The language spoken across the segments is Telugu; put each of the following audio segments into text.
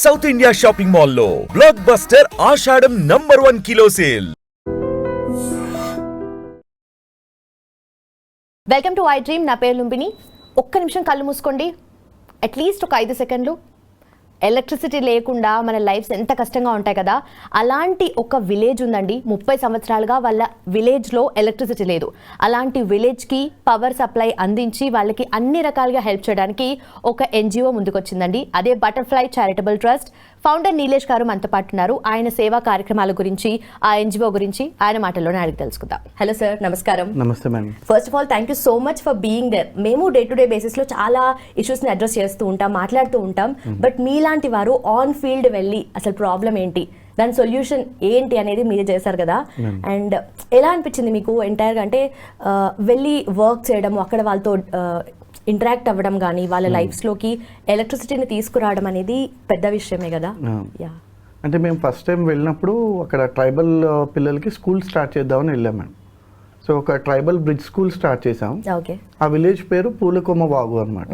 సౌత్ ఇండియా షాపింగ్ మాల్లో బ్లాక్ బస్టర్ ఆషాఢం #1 kilo sale. Welcome to iDream. నా పేరు లుంబిని. ఒక్క నిమిషం కళ్ళు మూసుకోండి, అట్లీస్ట్ ఒక 5 సెకండ్లు. ఎలక్ట్రిసిటీ లేకుండా మన లైఫ్స్ ఎంత కష్టంగా ఉంటాయి కదా, అలాంటి ఒక విలేజ్ ఉందండి. 30 సంవత్సరాలుగా వాళ్ళ విలేజ్లో ఎలక్ట్రిసిటీ లేదు. అలాంటి విలేజ్కి పవర్ సప్లై అందించి వాళ్ళకి అన్ని రకాలుగా హెల్ప్ చేయడానికి ఒక ఎన్జిఓ ముందుకొచ్చిందండి. అదే butterfly charitable trust. Founder Nilesh గారు మనతో పాటు ఉన్నారు. ఆయన సేవా కార్యక్రమాల గురించి, ఆ ఎన్జిఓ గురించి ఆయన మాటల్లోనే అడిగి తెలుసుకుందాం. హలో సార్, నమస్కారం. నమస్తే madam. First of all thank you so much for being there. మేము డే టు డే బేసిస్లో చాలా ఇష్యూస్ని అడ్రస్ చేస్తూ ఉంటాం, మాట్లాడుతూ ఉంటాం. బట్ మీలాంటి వారు ఆన్ ఫీల్డ్ వెళ్ళి అసలు ప్రాబ్లం ఏంటి, దాని సొల్యూషన్ ఏంటి అనేది మీరే చేశారు కదా. అండ్ ఎలా అనిపించింది మీకు ఎంటైర్గా, అంటే వెళ్ళి వర్క్ చేయడం, అక్కడ వాళ్ళతో ఇంటరాక్ట్ అవ్వడం కానీ, వాళ్ళ లైఫ్స్లోకి ఎలక్ట్రిసిటీని తీసుకురావడం అనేది పెద్ద విషయమే కదా. అంటే మేము ఫస్ట్ టైం వెళ్ళినప్పుడు అక్కడ ట్రైబల్ పిల్లలకి స్కూల్ స్టార్ట్ చేద్దామని వెళ్ళాం మేడం. సో ఒక ట్రైబల్ బ్రిడ్జ్ స్కూల్ స్టార్ట్ చేసాం. ఓకే. ఆ విలేజ్ పేరు పూలకొమ్మ వాగు అనమాట.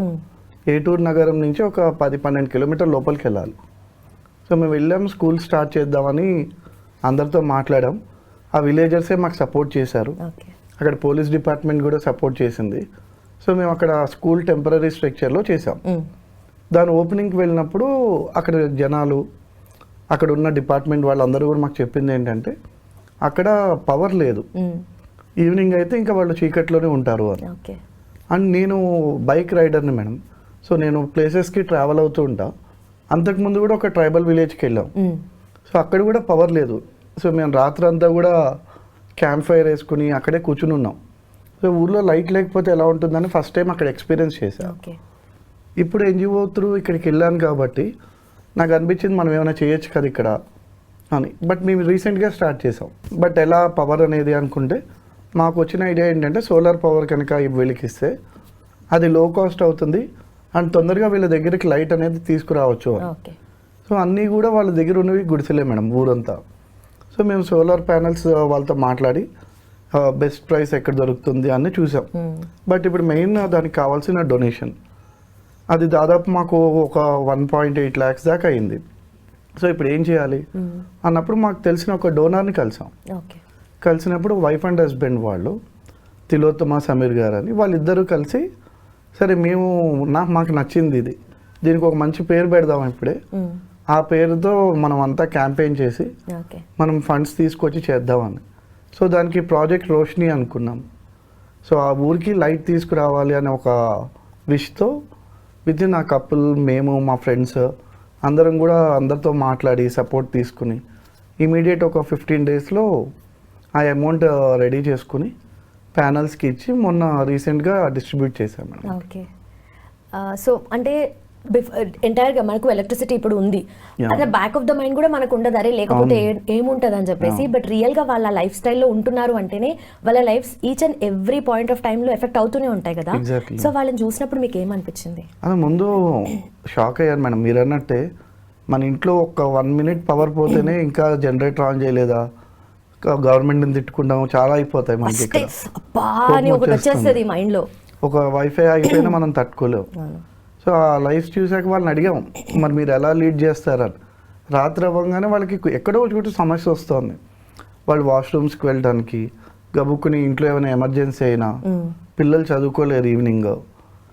ఏటూరు నగరం నుంచి ఒక 10-12 కిలోమీటర్ లోపలికి వెళ్ళాలి. సో మేము వెళ్ళాం, స్కూల్ స్టార్ట్ చేద్దామని అందరితో మాట్లాడాం. ఆ విలేజర్సే మాకు సపోర్ట్ చేశారు. అక్కడ పోలీస్ డిపార్ట్మెంట్ కూడా సపోర్ట్ చేసింది. సో మేము అక్కడ స్కూల్ టెంపరీ స్ట్రక్చర్లో చేసాం. దాని ఓపెనింగ్కి వెళ్ళినప్పుడు అక్కడ జనాలు, అక్కడ ఉన్న డిపార్ట్మెంట్ వాళ్ళందరూ కూడా మాకు చెప్పింది ఏంటంటే అక్కడ పవర్ లేదు, ఈవినింగ్ అయితే ఇంకా వాళ్ళు చీకట్లోనే ఉంటారు అని. అండ్ నేను బైక్ రైడర్ని మేడం. సో నేను ప్లేసెస్కి ట్రావెల్ అవుతూ ఉంటా. అంతకుముందు కూడా ఒక ట్రైబల్ విలేజ్కి వెళ్ళాం. సో అక్కడ కూడా పవర్ లేదు. సో మేము రాత్రి అంతా కూడా క్యాంప్ ఫైర్ వేసుకుని అక్కడే కూర్చుని ఉన్నాం. సో ఊర్లో లైట్ లేకపోతే ఎలా ఉంటుందని ఫస్ట్ టైం అక్కడ ఎక్స్పీరియన్స్ చేశాను. ఇప్పుడు ఎన్జిఓ త్రూ ఇక్కడికి వెళ్ళాను కాబట్టి నాకు అనిపించింది మనం ఏమైనా చేయొచ్చు కదా ఇక్కడ అని. బట్ మేము రీసెంట్గా స్టార్ట్ చేసాం. బట్ ఎలా పవర్ అనేది అనుకుంటే మాకు వచ్చిన ఐడియా ఏంటంటే సోలార్ పవర్ కనుక వీళ్ళకి ఇస్తే అది లో కాస్ట్ అవుతుంది అండ్ తొందరగా వీళ్ళ దగ్గరికి లైట్ అనేది తీసుకురావచ్చు. సో అన్నీ కూడా వాళ్ళ దగ్గర ఉన్నవి గుడిసెలే మేడం ఊరంతా. సో మేము సోలార్ ప్యానెల్స్ వాళ్ళతో మాట్లాడి బెస్ట్ ప్రైస్ ఎక్కడ దొరుకుతుంది అని చూసాం. బట్ ఇప్పుడు మెయిన్ దానికి కావాల్సిన డొనేషన్ అది దాదాపు మాకు ఒక 1.8 lakhs దాకా అయింది. సో ఇప్పుడు ఏం చేయాలి అన్నప్పుడు మాకు తెలిసిన ఒక డోనర్ని కలిసాం. కలిసినప్పుడు వైఫ్ అండ్ హస్బెండ్ వాళ్ళు తిలోత్తమ సమీర్ గారు అని, వాళ్ళిద్దరూ కలిసి సరే మేము మాకు నచ్చింది ఇది, దీనికి ఒక మంచి పేరు పెడదాం ఇప్పుడే, ఆ పేరుతో మనం అంతా క్యాంపెయిన్ చేసి మనం ఫండ్స్ తీసుకొచ్చి చేద్దామని. సో దానికి ప్రాజెక్ట్ రోషిని అనుకున్నాం. సో ఆ ఊరికి లైట్ తీసుకురావాలి అనే ఒక విష్తో విత్ ఇన్ ఆ కపుల్, మేము మా ఫ్రెండ్స్ అందరం కూడా అందరితో మాట్లాడి సపోర్ట్ తీసుకుని ఇమీడియట్ ఒక 15 daysలో ఆ అమౌంట్ రెడీ చేసుకుని ప్యానల్స్కి ఇచ్చి మొన్న రీసెంట్గా డిస్ట్రిబ్యూట్ చేశాం మేడం. ఓకే. సో అంటే ఎంటైర్గా మనకు ఎలక్ట్రిసిటీ ఇప్పుడు ఉంది అట్లా బ్యాక్ ఆఫ్ ద మైండ్ కూడా మనకు ఉండదు, అరే లేకపోతే ఏముంటుంది అని చెప్పేసి. బట్ రియల్గా వాళ్ళ లైఫ్ స్టైల్లో ఉంటున్నారు అంటేనే వాళ్ళ life each and every point of టైంలో ఎఫెక్ట్ అవుతూనే ఉంటాయి కదా. సో వాళ్ళని చూసినప్పుడు మీకు ఏమనిపించింది? అది ముందు షాక్ అయ్యాను మేడం. మీరు అన్నట్టే మన ఇంట్లో ఒక 1 minute పవర్ పోతేనే ఇంకా జనరేటర్ ఆన్ చేయలేదా, గవర్నమెంట్ని తిట్టుకుంటాము, చాలా అయిపోతాయి మనకి. ఒక వైఫై అయిపోయినా మనం తట్టుకోలేము. సో ఆ లైఫ్ చూసాక వాళ్ళని అడిగాము, మరి మీరు ఎలా లీడ్ చేస్తారని. రాత్రి అవ్వగానే వాళ్ళకి ఎక్కడో చోటు సమస్య వస్తుంది. వాళ్ళు వాష్రూమ్స్కి వెళ్ళడానికి, గబుక్కుని ఇంట్లో ఏమైనా ఎమర్జెన్సీ అయినా, పిల్లలు చదువుకోలేరు ఈవినింగ్.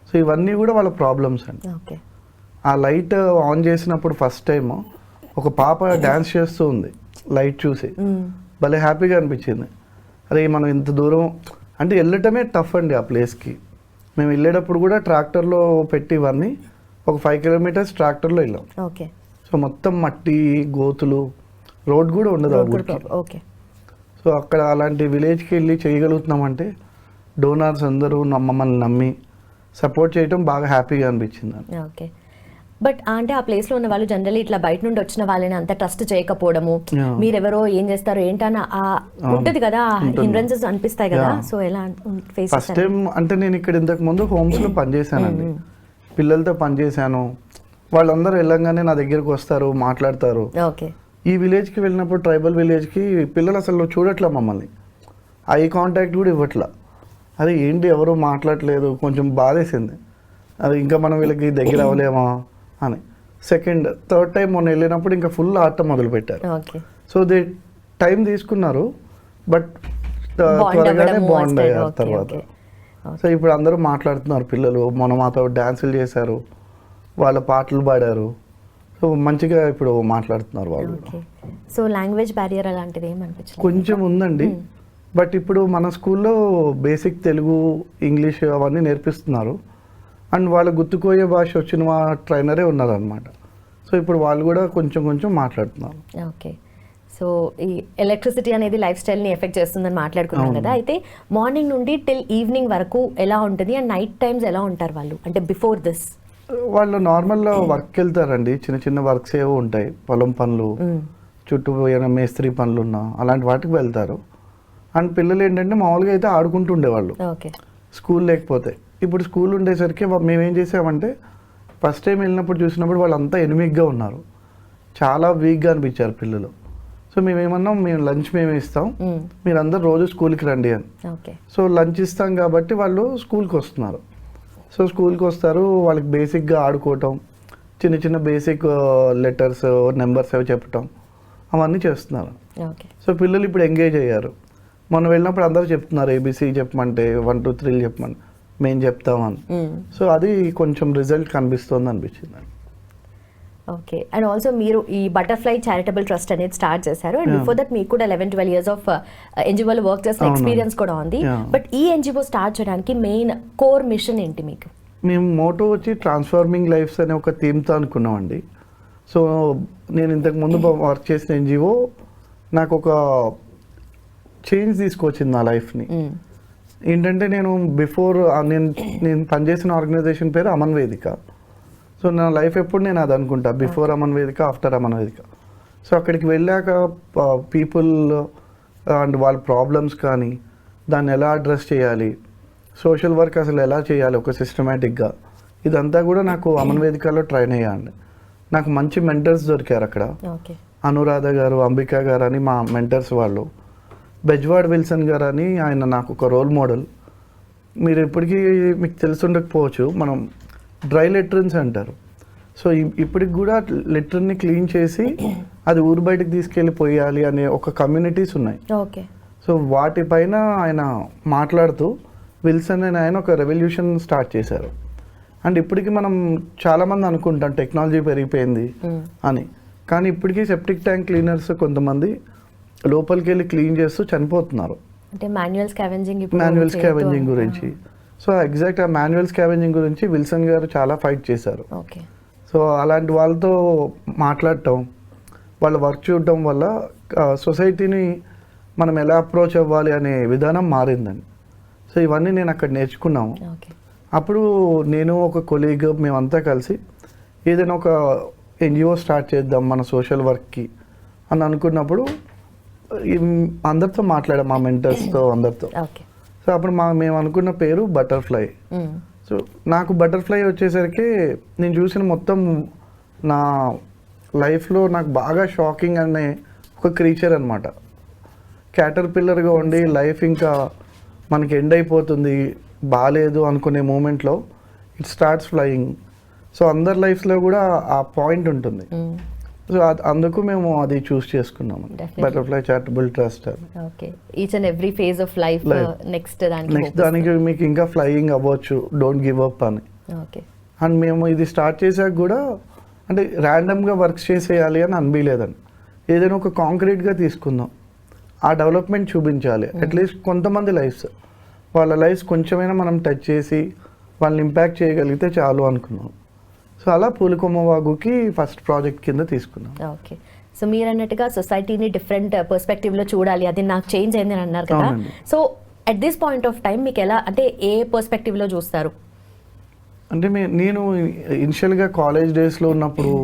సో ఇవన్నీ కూడా వాళ్ళ ప్రాబ్లమ్స్ అండి. ఆ లైట్ ఆన్ చేసినప్పుడు ఫస్ట్ టైం ఒక పాప డ్యాన్స్ చేస్తూ ఉంది లైట్ చూసి, భలే హ్యాపీగా అనిపించింది. అరే మనం ఇంత దూరం అంటే వెళ్ళటమే టఫ్ అండి ఆ ప్లేస్కి. మేము వెళ్ళేటప్పుడు కూడా ట్రాక్టర్లో పెట్టి ఇవన్నీ ఒక 5 kilometers ట్రాక్టర్లో వెళ్ళాం. సో మొత్తం మట్టి గోతులు, రోడ్ కూడా ఉండదు ఆ ఊరికి. సో అక్కడ అలాంటి విలేజ్కి వెళ్ళి చేయగలుగుతున్నామంటే డోనర్స్ అందరూ మమ్మల్ని నమ్మి సపోర్ట్ చేయటం బాగా హ్యాపీగా అనిపించింది. ఓకే. బట్ అంటే ఆ ప్లేస్లో ఉన్న వాళ్ళు జనరల్లీ ఇట్లా బయట నుండి వచ్చిన వాళ్ళని అంత ట్రస్ట్ చేయకపోవడము, మీరెవరో ఏం చేస్తారో ఏంటన్నా ఉంటుంది కదా, హిండ్రెన్సెస్ అనిపిస్తాయి కదా. సో ఎలా ఫేస్? ఫస్ట్ టైం అంటే నేను ఇక్కడ ఇంతకు ముందు హోమ్స్లో పనిచేశానండి, పిల్లలతో పనిచేశాను. వాళ్ళందరూ వెళ్ళంగానే నా దగ్గరకు వస్తారు, మాట్లాడతారు. ఓకే. ఈ విలేజ్కి వెళ్ళినప్పుడు ట్రైబల్ విలేజ్కి పిల్లలు అసలు చూడట్లా మమ్మల్ని, ఐ కాంటాక్ట్ కూడా ఇవ్వట్లా. అది ఏంటి ఎవరు మాట్లాడలేదు, కొంచెం బాధేసింది. అది ఇంకా మనం వీళ్ళకి దగ్గర అవ్వలేమా అని. సెకండ్ థర్డ్ టైం మొన్న వెళ్ళినప్పుడు ఇంకా ఫుల్ ఆడటం మొదలు పెట్టారు. ఓకే. సో దే టైం తీసుకున్నారు, బట్ Bond త్వరగానే అవ్వడము బాండ్ వస్తాయి. అయ్యారు Okay, తర్వాత. okay. సో ఇప్పుడు అందరూ మాట్లాడుతున్నారు, పిల్లలు మొన్న మాతో డ్యాన్సులు చేశారు, వాళ్ళ పాటలు పాడారు. సో మంచిగా ఇప్పుడు మాట్లాడుతున్నారు వాళ్ళు. ఓకే. సో లాంగ్వేజ్ బ్యారియర్ అలాంటిది ఏమనిపించలేదు? కొంచెం ఉందండి, బట్ ఇప్పుడు మన స్కూల్లో బేసిక్ తెలుగు, ఇంగ్లీష్ అవన్నీ నేర్పిస్తున్నారు. అండ్ వాళ్ళు గుర్తుకోయే భాష వచ్చిన ట్రైనరే ఉన్నారనమాట. సో ఇప్పుడు వాళ్ళు కూడా కొంచెం కొంచెం మాట్లాడుతున్నారు. ఓకే. సో ఈ ఎలక్ట్రిసిటీ అనేది లైఫ్ స్టైల్ని ఎఫెక్ట్ చేస్తుందని మాట్లాడుకున్నాం కదా. అయితే మార్నింగ్ నుండి టిల్ ఈవినింగ్ వరకు ఎలా ఉంటుంది అండ్ నైట్ టైమ్స్ ఎలా ఉంటారు వాళ్ళు, అంటే బిఫోర్ దిస్? వాళ్ళు నార్మల్గా వర్క్కి వెళ్తారండి, చిన్న చిన్న వర్క్స్ ఏవో ఉంటాయి, పొలం పనులు, చుట్టూ ఏమైనా మేస్త్రి పనులు ఉన్నా అలాంటి వాటికి వెళ్తారు. అండ్ పిల్లలు ఏంటంటే మామూలుగా అయితే ఆడుకుంటూ ఉండేవాళ్ళు ఓకే. స్కూల్ లేకపోతే. ఇప్పుడు స్కూల్ ఉండేసరికి మేమేం చేసామంటే ఫస్ట్ టైం వెళ్ళినప్పుడు చూసినప్పుడు వాళ్ళంతా ఎనిమిగ్గా ఉన్నారు, చాలా వీక్గా అనిపించారు పిల్లలు. సో మేమేమన్నాం, మేము లంచ్ మేమే ఇస్తాం, మీరందరూ రోజు స్కూల్కి రండి అని. ఓకే. సో లంచ్ ఇస్తాం కాబట్టి వాళ్ళు స్కూల్కి వస్తున్నారు. సో స్కూల్కి వస్తారు, వాళ్ళకి బేసిక్గా ఆడుకోవటం, చిన్న చిన్న బేసిక్ లెటర్స్, నెంబర్స్ అవి చెప్పటం, అవన్నీ చేస్తున్నారు. ఓకే. సో పిల్లలు ఇప్పుడు ఎంగేజ్ అయ్యారు. మొన్న వెళ్ళినప్పుడు అందరూ చెప్తున్నారు, ఏబీసీ చెప్పమంటే 1 2 3 చెప్పమని, మేము చెప్తామని. సో అది కొంచెం రిజల్ట్ కనిపిస్తుంది అనిపించింది. ఓకే. అండ్ ఆల్సో మీరు ఈ బటర్ఫ్లై చారిటబుల్ ట్రస్ట్ అనేది స్టార్ట్ చేశారు. అండ్ బిఫోర్ దట్ మీకు కూడా 11-12 years ఆఫ్ ఎన్జిఓలో వర్క్ చేసిన ఎక్స్పీరియన్స్ కూడా ఉంది. బట్ ఈ ఎన్జిఓ స్టార్ట్ చేయడానికి మెయిన్ కోర్ మిషన్ ఏంటి మీకు? మేము మోటో వచ్చి ట్రాన్స్ఫార్మింగ్ లైఫ్స్ అనే ఒక థీమ్తో అనుకున్నామండి. సో నేను ఇంతకు ముందు వర్క్ చేసిన ఎన్జిఓ నాకు ఒక చేంజ్ తీసుకొచ్చింది నా లైఫ్ని. ఏంటంటే నేను బిఫోర్ నేను పనిచేసిన ఆర్గనైజేషన్ పేరు అమన్ వేదిక. సో నా లైఫ్ ఎప్పుడు నేను అది అనుకుంటా, బిఫోర్ అమన్ వేదిక, ఆఫ్టర్ అమన్ వేదిక. సో అక్కడికి వెళ్ళాక పీపుల్ అండ్ వాళ్ళ ప్రాబ్లమ్స్ కానీ దాన్ని ఎలా అడ్రస్ చేయాలి, సోషల్ వర్క్ అసలు ఎలా చేయాలి ఒక సిస్టమేటిక్గా, ఇదంతా కూడా నాకు అమన్ వేదికలో ట్రైన్ అయ్యాను. నాకు మంచి మెంటర్స్ దొరికారు అక్కడ. అనురాధ గారు, అంబికా గారు అని మా మెంటర్స్ వాళ్ళు. బెజ్వాడ్ విల్సన్ గారు అని ఆయన నాకు ఒక రోల్ మోడల్. మీరు ఇప్పటికీ మీకు తెలుసుండకపోవచ్చు, మనం డ్రై లెట్రిన్స్ అంటారు. సో ఇప్పటికి కూడా లెట్రిన్ని క్లీన్ చేసి అది ఊరు బయటకు తీసుకెళ్ళి పోయాలి అనే ఒక కమ్యూనిటీస్ ఉన్నాయి. ఓకే. సో వాటిపైన ఆయన మాట్లాడుతూ విల్సన్ అని ఆయన ఒక రెవల్యూషన్ స్టార్ట్ చేశారు. అండ్ ఇప్పటికి మనం చాలామంది అనుకుంటాం టెక్నాలజీ పెరిగిపోయింది అని, కానీ ఇప్పటికీ సెప్టిక్ ట్యాంక్ క్లీనర్స్ కొంతమంది లోపలికి వెళ్ళి క్లీన్ చేస్తూ చనిపోతున్నారు. అంటే మాన్యువల్ స్కావెంజింగ్ గురించి. సో ఎగ్జాక్ట్ ఆ మాన్యువల్ స్కావెంజింగ్ గురించి విల్సన్ గారు చాలా ఫైట్ చేశారు. ఓకే. సో అలాంటి వాళ్ళతో మాట్లాడటం, వాళ్ళ వర్క్ చూడటం వల్ల సొసైటీని మనం ఎలా అప్రోచ్ అవ్వాలి అనే విధానం మారిందండి. సో ఇవన్నీ నేను అక్కడ నేర్చుకున్నాము. అప్పుడు నేను ఒక కొలీగ్ మేమంతా కలిసి ఏదైనా ఒక ఎన్జిఓ స్టార్ట్ చేద్దాం మన సోషల్ వర్క్కి అని అనుకున్నప్పుడు అందరితో మాట్లాడాం, మా మెంటర్స్తో అందరితో. సో అప్పుడు మేము అనుకున్న పేరు బటర్ఫ్లై. సో నాకు బటర్ఫ్లై వచ్చేసరికి నేను చూసిన మొత్తం నా లైఫ్లో నాకు బాగా షాకింగ్ అనే ఒక క్రీచర్ అనమాట. క్యాటర్ పిల్లర్గా ఉండి లైఫ్ ఇంకా మనకి ఎండ్ అయిపోతుంది, బాగాలేదు అనుకునే మూమెంట్లో ఇట్ స్టార్ట్స్ ఫ్లయింగ్. సో అందరి లైఫ్లో కూడా ఆ పాయింట్ ఉంటుంది. సో అందుకు మేము అది చూస్ చేసుకున్నాము, butterfly charitable trust. Okay. Each and every phase of life next దానికి మీకు ఇంకా ఫ్లయింగ్ అవ్వచ్చు, డోంట్ గివ్ అప్ అని. ఓకే. అండ్ మేము ఇది స్టార్ట్ చేశాక కూడా అంటే ర్యాండమ్గా వర్క్స్ చేసేయాలి అని అనిపించలేదండి. ఏదైనా ఒక కాంక్రీట్గా తీసుకుందాం, ఆ డెవలప్మెంట్ చూపించాలి. అట్లీస్ట్ కొంతమంది లైఫ్స్, వాళ్ళ లైఫ్స్ కొంచెమైనా మనం టచ్ చేసి వాళ్ళని ఇంపాక్ట్ చేయగలిగితే చాలు అనుకున్నాం. సో అలా పూలకొమ్మ వాగుకి ఫస్ట్ ప్రాజెక్ట్ కింద తీసుకున్నాం. ఓకే. సో మీరు అన్నట్టుగా సొసైటీని డిఫరెంట్ పర్స్పెక్టివ్లో చూడాలి, అది నాకు చేంజ్ అయింది అని అన్నారు కదా. So at this point of time మీకు ఎలా, అంటే ఏ పర్స్పెక్టివ్లో చూస్తారు? అంటే నేను ఇనిషియల్గా కాలేజ్ డేస్లో ఉన్నప్పుడు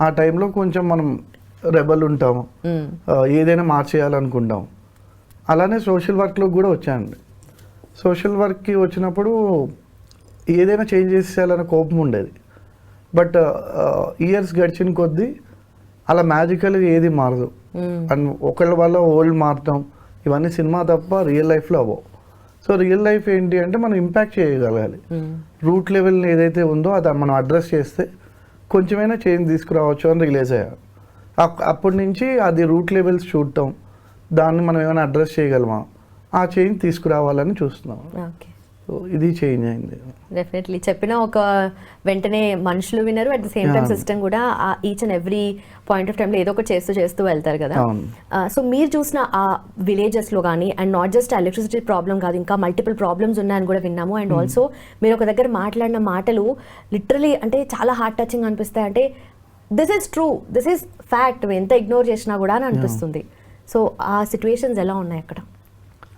ఆ టైంలో కొంచెం మనం రెబల్ ఉంటాము, ఏదైనా మార్చేయాలనుకుంటాం. అలానే సోషల్ వర్క్లో కూడా వచ్చానండి. సోషల్ వర్క్కి వచ్చినప్పుడు ఏదైనా చేంజ్ చేసేయాలన్న కోపం ఉండేది. బట్ ఇయర్స్ గడిచిన కొద్దీ అలా మ్యాజికల్గా ఏది మారదు. అండ్ ఒకళ్ళ వల్ల ఓల్డ్ మారటం ఇవన్నీ సినిమా తప్ప రియల్ లైఫ్లో అవ్వవు. సో రియల్ లైఫ్ ఏంటి అంటే మనం ఇంపాక్ట్ చేయగలగాలి. రూట్ లెవెల్ ఏదైతే ఉందో అది మనం అడ్రస్ చేస్తే కొంచెమైనా చేంజ్ తీసుకురావచ్చు అని రిలీజ్ అయ్యారు. అప్పటి నుంచి అది రూట్ లెవెల్స్ చూడటం, దాన్ని మనం ఏమైనా అడ్రస్ చేయగలమా, ఆ చేంజ్ తీసుకురావాలని చూస్తున్నాం. ఓకే, సో ఇది చేంజ్ అయింది. డెఫినెట్లీ చెప్పిన ఒక వెంటనే మనుషులు వినరు, at the same time system కూడా each and every point of టైంలో ఏదో ఒకటి చేస్తూ వెళ్తారు కదా. సో మీరు చూసిన ఆ విలేజెస్లో కానీ, and not just electricity problem కాదు, ఇంకా మల్టిపుల్ ప్రాబ్లమ్స్ ఉన్నాయని కూడా విన్నాము. అండ్ ఆల్సో మీరు ఒక దగ్గర మాట్లాడిన మాటలు లిటరలీ అంటే చాలా హార్ట్ టచింగ్ అనిపిస్తాయి. అంటే this is true, this is fact, ఎంత ఇగ్నోర్ చేసినా కూడా అని అనిపిస్తుంది. సో ఆ సిచ్యువేషన్స్ ఎలా ఉన్నాయి అక్కడ?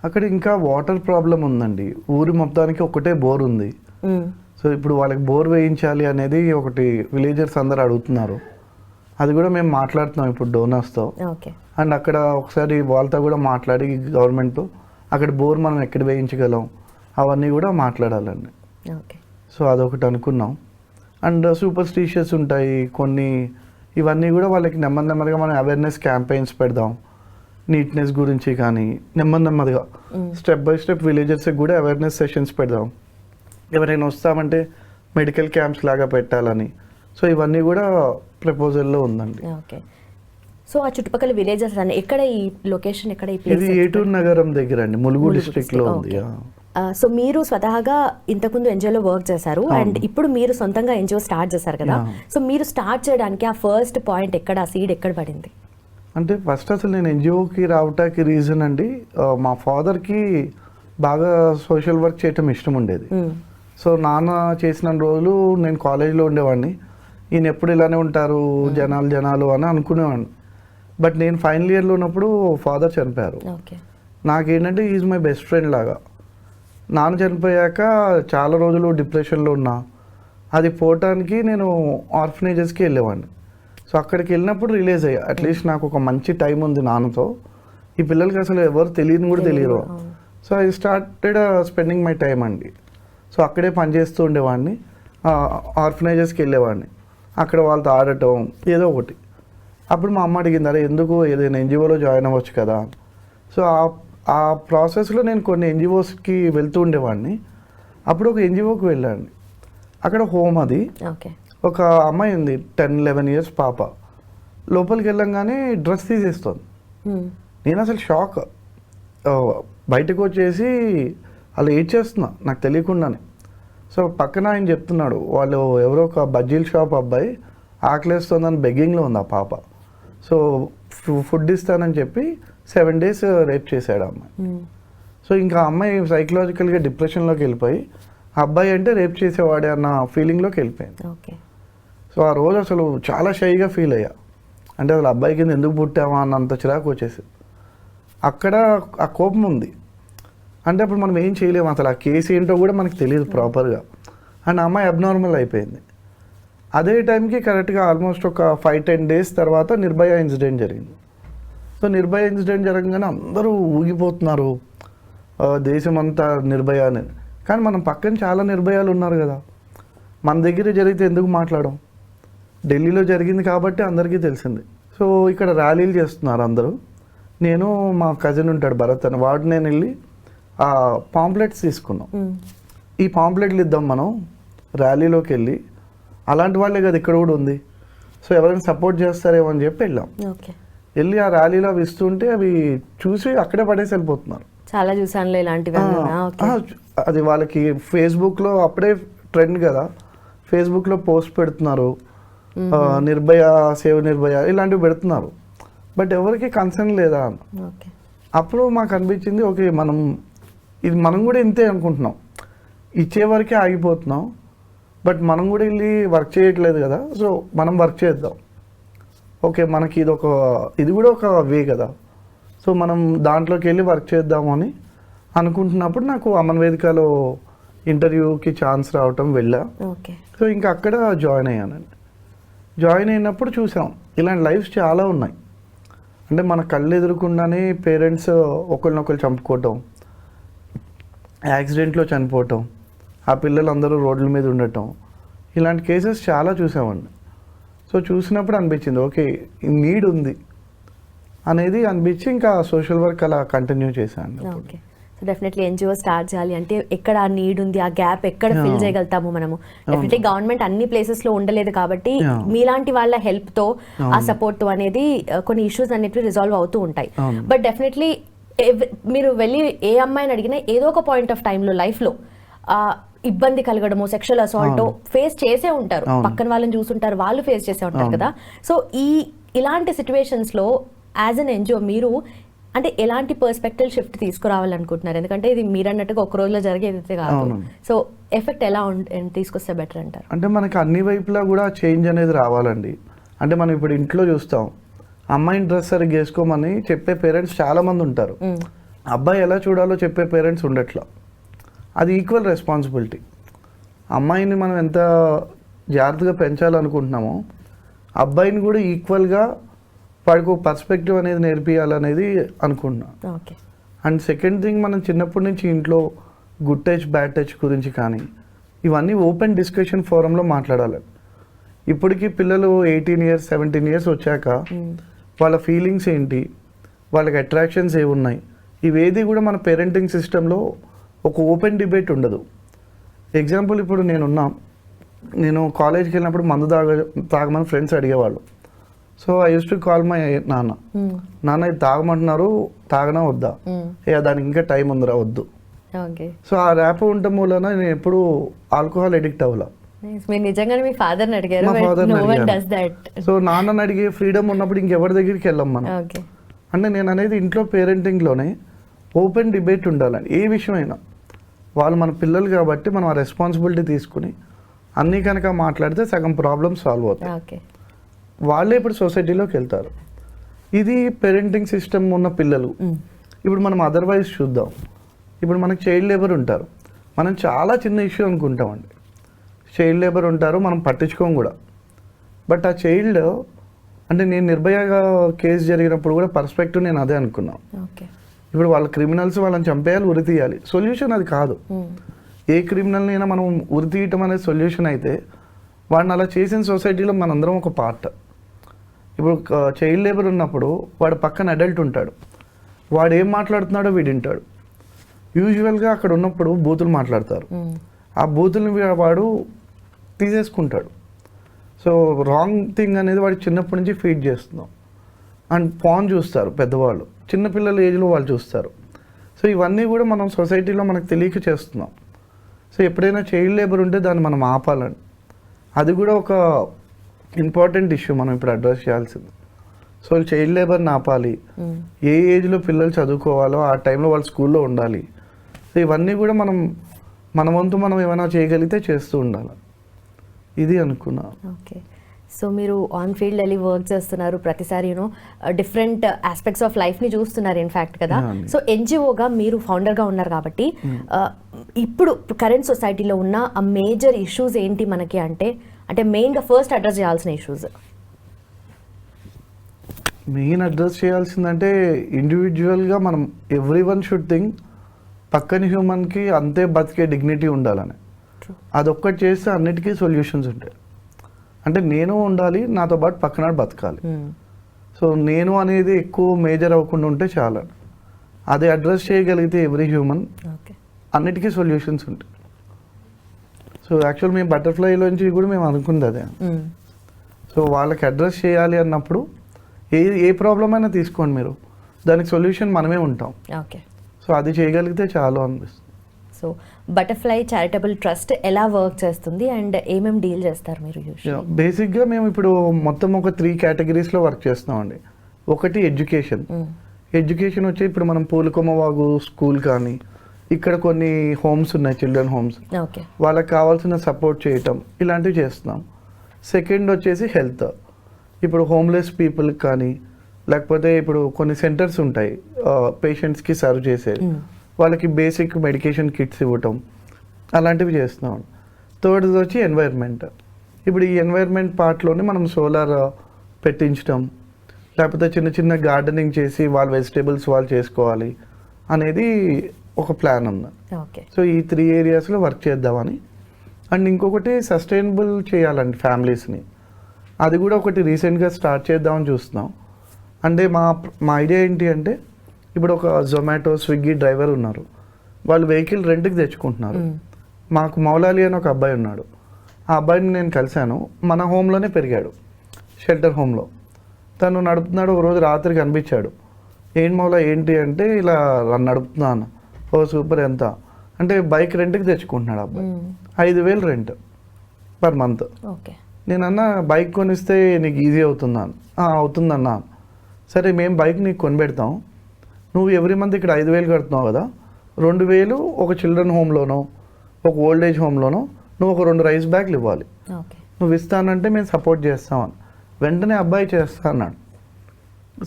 అక్కడ ఇంకా వాటర్ ప్రాబ్లం ఉందండి. ఊరి మొత్తానికి ఒకటే బోర్ ఉంది. సో ఇప్పుడు వాళ్ళకి బోర్ వేయించాలి అనేది ఒకటి విలేజర్స్ అందరు అడుగుతున్నారు. అది కూడా మేము మాట్లాడుతున్నాం ఇప్పుడు డోనర్స్తో. ఓకే, అండ్ అక్కడ ఒకసారి వాళ్ళతో కూడా మాట్లాడి గవర్నమెంట్తో అక్కడ బోర్ మనం ఎక్కడ వేయించగలం అవన్నీ కూడా మాట్లాడాలండి. ఓకే, సో అదొకటి అనుకున్నాం. అండ్ సూపర్స్టిషియస్ ఉంటాయి కొన్ని, ఇవన్నీ కూడా వాళ్ళకి నెమ్మదిగా మనం అవేర్నెస్ క్యాంపెయిన్స్ పెడదాం. నీట్నెస్ గురించి కానీ నెమ్మదిగా స్టెప్ బై స్టెప్ విలేజెస్కి కూడా అవేర్నెస్ సెషన్స్ పెడదాం. ఎవరైనా వస్తామంటే మెడికల్ క్యాంప్స్ లాగా పెట్టాలని. సో ఇవన్నీ కూడా ప్రపోజల్లో ఉందండి. ఓకే, సో ఆ చుట్టుపక్కల విలేజెస్ అని ఎక్కడ, ఈ లొకేషన్ ఎక్కడ? ఇది ఏటూరు నగరం దగ్గర అండి, ములుగు డిస్ట్రిక్ట్లో ఉంది. సో మీరు స్వతహాగా ఇంతకుముందు ఎన్జిఓలో వర్క్ చేశారు, అండ్ ఇప్పుడు మీరు సొంతంగా ఎన్జిఓ స్టార్ట్ చేశారు కదా. సో మీరు స్టార్ట్ చేయడానికి ఆ ఫస్ట్ పాయింట్ ఎక్కడ, ఆ సీడ్ ఎక్కడ పడింది? అంటే ఫస్ట్ అసలు నేను ఎన్జిఓకి రావటానికి రీజన్ అండి, మా ఫాదర్కి బాగా సోషల్ వర్క్ చేయటం ఇష్టం ఉండేది. సో నాన్న చేసిన రోజులు నేను కాలేజ్లో ఉండేవాడిని. ఈయన ఎప్పుడు ఇలానే ఉంటారు, జనాలు అని అనుకునేవాడిని. బట్ నేను ఫైనల్ ఇయర్లో ఉన్నప్పుడు ఫాదర్ చనిపోయారు. నాకేంటంటే ఈజ్ మై బెస్ట్ ఫ్రెండ్ లాగా. నాన్న చనిపోయాక చాలా రోజులు డిప్రెషన్లో ఉన్నా. అది పోవటానికి నేను ఆర్ఫనేజెస్కి వెళ్ళేవాడిని. సో అక్కడికి వెళ్ళినప్పుడు రిలీజ్ అయ్యా, అట్లీస్ట్ నాకు ఒక మంచి టైం ఉంది నాన్నతో. ఈ పిల్లలకి అసలు ఎవరు తెలియని కూడా తెలియరు. So I started spending my time అండి. సో అక్కడే పనిచేస్తూ ఉండేవాడిని, ఆర్ఫనేజెస్కి వెళ్ళేవాడిని, అక్కడ వాళ్ళతో ఆడటం ఏదో ఒకటి. అప్పుడు మా అమ్మ అడిగింది, అరే ఎందుకు ఏదైనా ఎన్జిఓలో జాయిన్ అవ్వచ్చు కదా. సో ఆ ప్రాసెస్లో నేను కొన్ని ఎన్జిఓస్కి వెళ్తూ ఉండేవాడిని. అప్పుడు ఒక ఎన్జిఓకి వెళ్ళాను. అక్కడ హోమ్ అది. ఒక అమ్మాయి ఉంది, 10-11 ఇయర్స్ పాప. లోపలికి వెళ్ళంగానే డ్రెస్ తీసేస్తుంది. నేను అసలు షాక్. బయటకు వచ్చేసి అలా ఏడ్చేస్తున్నా నాకు తెలియకుండానే. సో పక్కన ఆయన చెప్తున్నాడు, వాళ్ళు ఎవరో ఒక బజ్జీల షాప్ అబ్బాయి ఆకలేస్తుందని బెగ్గింగ్లో ఉంది ఆ పాప. సో ఫుడ్ ఇస్తానని చెప్పి 7 days రేప్ చేశాడు ఆ అమ్మాయి. సో ఇంకా అమ్మాయి సైకలాజికల్గా డిప్రెషన్లోకి వెళ్ళిపోయి, అబ్బాయి అంటే రేప్ చేసేవాడే అన్న ఫీలింగ్లోకి వెళ్ళిపోయింది. సో ఆ రోజు అసలు చాలా షైగా ఫీల్ అయ్యా. అంటే అసలు అబ్బాయి కింద ఎందుకు పుట్టామా అన్నంత చిరాకు వచ్చేసి. అక్కడ ఆ కోపం ఉంది. అంటే అప్పుడు మనం ఏం చేయలేము, అసలు ఆ కేసు ఏంటో కూడా మనకు తెలియదు ప్రాపర్గా. అండ్ అమ్మాయి అబ్నార్మల్ అయిపోయింది. అదే టైంకి కరెక్ట్గా ఆల్మోస్ట్ ఒక 5-10 days తర్వాత నిర్భయ ఇన్సిడెంట్ జరిగింది. సో నిర్భయ ఇన్సిడెంట్ జరగగానే అందరూ ఊగిపోతున్నారు, దేశమంతా నిర్భయ అని. కానీ మనం పక్కన చాలా నిర్భయాలు ఉన్నారు కదా, మన దగ్గర జరిగితే ఎందుకు మాట్లాడడం? ఢిల్లీలో జరిగింది కాబట్టి అందరికీ తెలిసింది. సో ఇక్కడ ర్యాలీలు చేస్తున్నారు అందరూ. నేను మా కజిన్ ఉంటాడు భరత్ అని, వాడు నేను వెళ్ళి ఆ పాంప్లెట్స్ తీసుకున్నాం. ఈ పాంప్లెట్లు ఇద్దాం మనం ర్యాలీలోకి వెళ్ళి, అలాంటి వాళ్ళే కదా ఇక్కడ కూడా ఉంది, సో ఎవరైనా సపోర్ట్ చేస్తారేమో అని చెప్పి వెళ్ళాం. వెళ్ళి ఆ ర్యాలీలో అవి ఇస్తుంటే అవి చూసి అక్కడే పడేసి వెళ్ళిపోతున్నారు. చాలా చూసాను ఇలాంటివి. అది వాళ్ళకి ఫేస్బుక్లో అప్పుడే ట్రెండ్ కదా, ఫేస్బుక్లో పోస్ట్ పెడుతున్నారు, నిర్భయ సేవ్ నిర్భయ ఇలాంటివి పెడుతున్నారు. బట్ ఎవరికి కన్సర్న్ లేదా అని. అప్పుడు మాకు అనిపించింది, ఓకే మనం కూడా ఇంతే అనుకుంటున్నాం, ఇచ్చే వరకే ఆగిపోతున్నాం. బట్ మనం కూడా వెళ్ళి వర్క్ చేయట్లేదు కదా, సో మనం వర్క్ చేద్దాం. ఓకే మనకి ఇది కూడా ఒక వే కదా, సో మనం దాంట్లోకి వెళ్ళి వర్క్ చేద్దాము అని అనుకుంటున్నప్పుడు నాకు అమన్ వేదికలో ఇంటర్వ్యూకి ఛాన్స్ రావటం వెళ్ళా. సో ఇంకా అక్కడ జాయిన్ అయ్యానండి. జాయిన్ అయినప్పుడు చూసాం ఇలాంటి లైఫ్స్ చాలా ఉన్నాయి. అంటే మన కళ్ళు ఎదురుకుండానే పేరెంట్స్ ఒకరినొకరు చంపుకోవటం, యాక్సిడెంట్లో చనిపోవటం, ఆ పిల్లలందరూ రోడ్ల మీద ఉండటం, ఇలాంటి కేసెస్ చాలా చూసామండి. సో చూసినప్పుడు అనిపించింది, ఓకే నీడ్ ఉంది అనేది అనిపించి ఇంకా సోషల్ వర్క్ అలా కంటిన్యూ చేశాను. Okay, so definitely NGO start చేయాలి అంటే ఎక్కడ ఆ నీడ్ ఉంది, ఆ గ్యాప్ ఎక్కడ ఫిల్ చేయగలుగుతాము మనము. డెఫినెట్లీ గవర్నమెంట్ అన్ని ప్లేసెస్ లో ఉండలేదు కాబట్టి మీలాంటి వాళ్ళ హెల్ప్ తో ఆ సపోర్ట్ తో అనేది కొన్ని ఇష్యూస్ అనేటివి రిజాల్వ్ అవుతూ ఉంటాయి. బట్ డెఫినెట్లీ మీరు వెళ్ళి ఏ అమ్మాయిని అడిగినా ఏదో ఒక పాయింట్ ఆఫ్ టైంలో లైఫ్లో ఇబ్బంది కలగడము, సెక్షువల్ అసాల్ట్ ఫేస్ చేసే ఉంటారు, పక్కన వాళ్ళని చూసుంటారు, వాళ్ళు ఫేస్ చేసే ఉంటారు కదా. సో ఇలాంటి సిచ్యువేషన్స్ లో యాజ్ అన్ ఎన్జిఓ మీరు అంటే ఎలాంటి పర్స్పెక్టివ్ షిఫ్ట్ తీసుకురావాలనుకుంటున్నారు? ఎందుకంటే ఇది మీరు అన్నట్టుగా ఒక రోజులో జరిగేది కాదు. సో ఎఫెక్ట్ ఎలా తీసుకొస్తే బెటర్ అంటారు? అంటే మనకి అన్ని వైపులా కూడా చేంజ్ అనేది రావాలండి. అంటే మనం ఇప్పుడు ఇంట్లో చూస్తాం, అమ్మాయిని డ్రెస్ సరిగ్గా వేసుకోమని చెప్పే పేరెంట్స్ చాలా మంది ఉంటారు, అబ్బాయి ఎలా చూడాలో చెప్పే పేరెంట్స్ ఉండట్లా. అది ఈక్వల్ రెస్పాన్సిబిలిటీ. అమ్మాయిని మనం ఎంత జాగ్రత్తగా పెంచాలనుకుంటున్నామో అబ్బాయిని కూడా ఈక్వల్గా వాడికి ఒక పర్స్పెక్టివ్ అనేది నేర్పియాలనేది అనుకుంటున్నాను. అండ్ సెకండ్ థింగ్, మనం చిన్నప్పటి నుంచి ఇంట్లో గుడ్ టచ్ బ్యాడ్ టచ్ గురించి కానీ ఇవన్నీ ఓపెన్ డిస్కషన్ ఫోరంలో మాట్లాడాలి. ఇప్పటికీ పిల్లలు 18 years 17 years వచ్చాక వాళ్ళ ఫీలింగ్స్ ఏంటి, వాళ్ళకి అట్రాక్షన్స్ ఏవి ఉన్నాయి, ఇవేది కూడా మన పేరెంటింగ్ సిస్టంలో ఒక ఓపెన్ డిబేట్ ఉండదు. ఎగ్జాంపుల్, ఇప్పుడు నేను కాలేజ్కి వెళ్ళినప్పుడు మందు తాగమని ఫ్రెండ్స్ అడిగేవాళ్ళు. So I use to call my నాన్న ఇది తాగమంటున్నారు, తాగనా వద్దా, దానికి ఇంకా టైం ఉందిరా వద్దు. సో ఆ ర్యాప్ ఉండటం వలన నేను ఎప్పుడు ఆల్కహాల్ ఎడిక్ట్ అవ్వాల. సో నాన్నని అడిగే ఫ్రీడమ్ ఉన్నప్పుడు ఇంకెవరి దగ్గరికి వెళ్ళాం మనం. అంటే నేను అనేది ఇంట్లో పేరెంటింగ్లోనే ఓపెన్ డిబేట్ ఉండాలండి. ఏ విషయమైనా వాళ్ళు మన పిల్లలు కాబట్టి మనం ఆ రెస్పాన్సిబిలిటీ తీసుకుని అన్నీ కనుక మాట్లాడితే సగం ప్రాబ్లమ్ సాల్వ్ అవుతాయి. వాళ్ళే ఇప్పుడు సొసైటీలోకి వెళ్తారు. ఇది పేరెంటింగ్ సిస్టమ్ ఉన్న పిల్లలు. ఇప్పుడు మనం అదర్వైజ్ చూద్దాం. ఇప్పుడు మనకి చైల్డ్ లేబర్ ఉంటారు. మనం చాలా చిన్న ఇష్యూ అనుకుంటామండి, చైల్డ్ లేబర్ ఉంటారు, మనం పట్టించుకోం కూడా. బట్ ఆ చైల్డ్ అంటే నేను నిర్భయగా కేసు జరిగినప్పుడు కూడా పర్స్పెక్టివ్ నేను అదే అనుకున్నాను. ఇప్పుడు వాళ్ళ క్రిమినల్స్ వాళ్ళని చంపేయాలి, ఉరి తీయాలి, సొల్యూషన్ అది కాదు. ఏ క్రిమినల్ని అయినా మనం ఉరి తీయటం అనేది సొల్యూషన్ అయితే వాడిని అలా చేసిన సొసైటీలో మనందరం ఒక పార్ట్. ఇప్పుడు చైల్డ్ లేబర్ ఉన్నప్పుడు వాడు పక్కన అడల్ట్ ఉంటాడు, వాడు ఏం మాట్లాడుతున్నాడో వీడు వింటాడు. యూజువల్గా అక్కడ ఉన్నప్పుడు బూతులు మాట్లాడతారు, ఆ బూతుల్ని వాడు తీసేసుకుంటాడు. సో రాంగ్ థింగ్ అనేది వాడికి చిన్నప్పటి నుంచి ఫీడ్ చేస్తున్నాం. అండ్ పాన్ చూస్తారు పెద్దవాళ్ళు, చిన్నపిల్లల ఏజ్లో వాళ్ళు చూస్తారు. సో ఇవన్నీ కూడా మనం సొసైటీలో మనకు తెలియక చేస్తున్నాం. సో ఎప్పుడైనా చైల్డ్ లేబర్ ఉంటే దాన్ని మనం ఆపాలండి. అది కూడా ఒక ఇంపార్టెంట్ ఇష్యూ మనం ఇప్పుడు అడ్రస్ చేయాల్సింది. సో చైల్డ్ లేబర్ని ఆపాలి, ఏ ఏజ్లో పిల్లలు చదువుకోవాలో ఆ టైంలో వాళ్ళు స్కూల్లో ఉండాలి. సో ఇవన్నీ కూడా మన వంతు మనం ఏమైనా చేయగలిగితే చేస్తూ ఉండాలి. ఇది అనుకున్నా. ఓకే, సో మీరు ఆన్ ఫీల్డ్ వెళ్ళి వర్క్ చేస్తున్నారు, ప్రతిసారి డిఫరెంట్ ఆస్పెక్ట్స్ ఆఫ్ లైఫ్ని చూస్తున్నారు ఇన్ఫ్యాక్ట్ కదా. సో ఎన్జిఓగా మీరు ఫౌండర్గా ఉన్నారు కాబట్టి ఇప్పుడు కరెంట్ సొసైటీలో ఉన్న ఆ మేజర్ ఇష్యూస్ ఏంటి మనకి అంటే మెయిన్గా ఫస్ట్ అడ్రస్ చేయాల్సిన ఇష్యూస్? మెయిన్ అడ్రస్ చేయాల్సిందంటే ఇండివిజువల్గా మనం ఎవ్రీవన్ షుడ్ థింక్ పక్కన హ్యూమన్కి అంతే బతికే డిగ్నిటీ ఉండాలని. అదొక్కటి చేస్తే అన్నిటికీ సొల్యూషన్స్ ఉంటాయి. అంటే నేను ఉండాలి, నాతో పాటు పక్కన బతకాలి. సో నేను అనేది ఎక్కువ మేజర్ అవ్వకుండా ఉంటే చాలా. అది అడ్రస్ చేయగలిగితే ఎవ్రీ హ్యూమన్ అన్నిటికీ సొల్యూషన్స్ ఉంటాయి. సో యాక్చువల్ మేము బటర్ఫ్లైలోంచి కూడా మేము అనుకుంది అదే. సో వాళ్ళకి అడ్రస్ చేయాలి అన్నప్పుడు ఏ ప్రాబ్లం అయినా తీసుకోండి మీరు, దానికి సొల్యూషన్ మనమే ఉంటాం. ఓకే, సో అది చేయగలిగితే చాలు అనిపిస్తుంది. సో బటర్ఫ్లై చారిటబుల్ ట్రస్ట్ ఎలా వర్క్ చేస్తుంది అండ్ ఏమేమి డీల్ చేస్తారు మీరు? బేసిక్గా మేము ఇప్పుడు మొత్తం ఒక 3 categories వర్క్ చేస్తున్నామండి. ఒకటి ఎడ్యుకేషన్. ఎడ్యుకేషన్ వచ్చి ఇప్పుడు మనం పూలకొమ్మవాగు స్కూల్ కానీ ఇక్కడ కొన్ని హోమ్స్ ఉన్నాయి, చిల్డ్రన్ హోమ్స్, వాళ్ళకి కావాల్సిన సపోర్ట్ చేయటం ఇలాంటివి చేస్తున్నాం. సెకండ్ వచ్చేసి హెల్త్. ఇప్పుడు హోమ్లెస్ పీపుల్కి కానీ లేకపోతే ఇప్పుడు కొన్ని సెంటర్స్ ఉంటాయి పేషెంట్స్కి సర్వ్ చేసేది, వాళ్ళకి బేసిక్ మెడికేషన్ కిట్స్ ఇవ్వటం అలాంటివి చేస్తున్నాం. థర్డ్ వచ్చి ఎన్వైర్న్మెంట్. ఇప్పుడు ఈ ఎన్వైర్న్మెంట్ పార్ట్లోనే మనం సోలార్ పెట్టించడం, లేకపోతే చిన్న చిన్న గార్డెనింగ్ చేసి వాళ్ళ వెజిటేబుల్స్ వాళ్ళు చేసుకోవాలి అనేది ఒక ప్లాన్ ఉంది. సో ఈ 3 areasలో వర్క్ చేద్దామని. అండ్ ఇంకొకటి సస్టైనబుల్ చేయాలండి ఫ్యామిలీస్ని. అది కూడా ఒకటి రీసెంట్గా స్టార్ట్ చేద్దామని చూస్తున్నాం. అంటే మా ఐడియా ఏంటి అంటే ఇప్పుడు ఒక జొమాటో స్విగ్గీ డ్రైవర్ ఉన్నారు, వాళ్ళు వెహికల్ రెంట్కి తెచ్చుకుంటున్నారు. మాకు మౌలాలి అని ఒక అబ్బాయి ఉన్నాడు. ఆ అబ్బాయిని నేను కలిశాను. మన హోమ్లోనే పెరిగాడు, షెల్టర్ హోమ్లో. తను నడుపుతున్నాడు. ఒక రోజు రాత్రి కనిపించాడు. ఏం మౌలా ఏంటి అంటే ఇలా నడుపుతున్నా అన్న. ఓ సూపర్, ఎంత అంటే బైక్ రెంట్కి తెచ్చుకుంటున్నాడు అబ్బాయి. 5,000 రెంట్ పర్ మంత్. ఓకే. నేను అన్న బైక్ కొనిస్తే నీకు ఈజీ అవుతుందా? అవుతుందన్నా. సరే మేము బైక్ నీకు కొనిపెడతాం, నువ్వు ఎవ్రీ మంత్ ఇక్కడ 5,000 కడుతున్నావు కదా, 2,000 ఒక చిల్డ్రన్ హోమ్లోనో ఒక ఓల్డ్ ఏజ్ హోమ్లోనో నువ్వు ఒక 2 రైస్ బ్యాగ్లు ఇవ్వాలి. నువ్వు ఇస్తానంటే మేము సపోర్ట్ చేస్తామని వెంటనే అబ్బాయి చేస్తా అన్నాడు.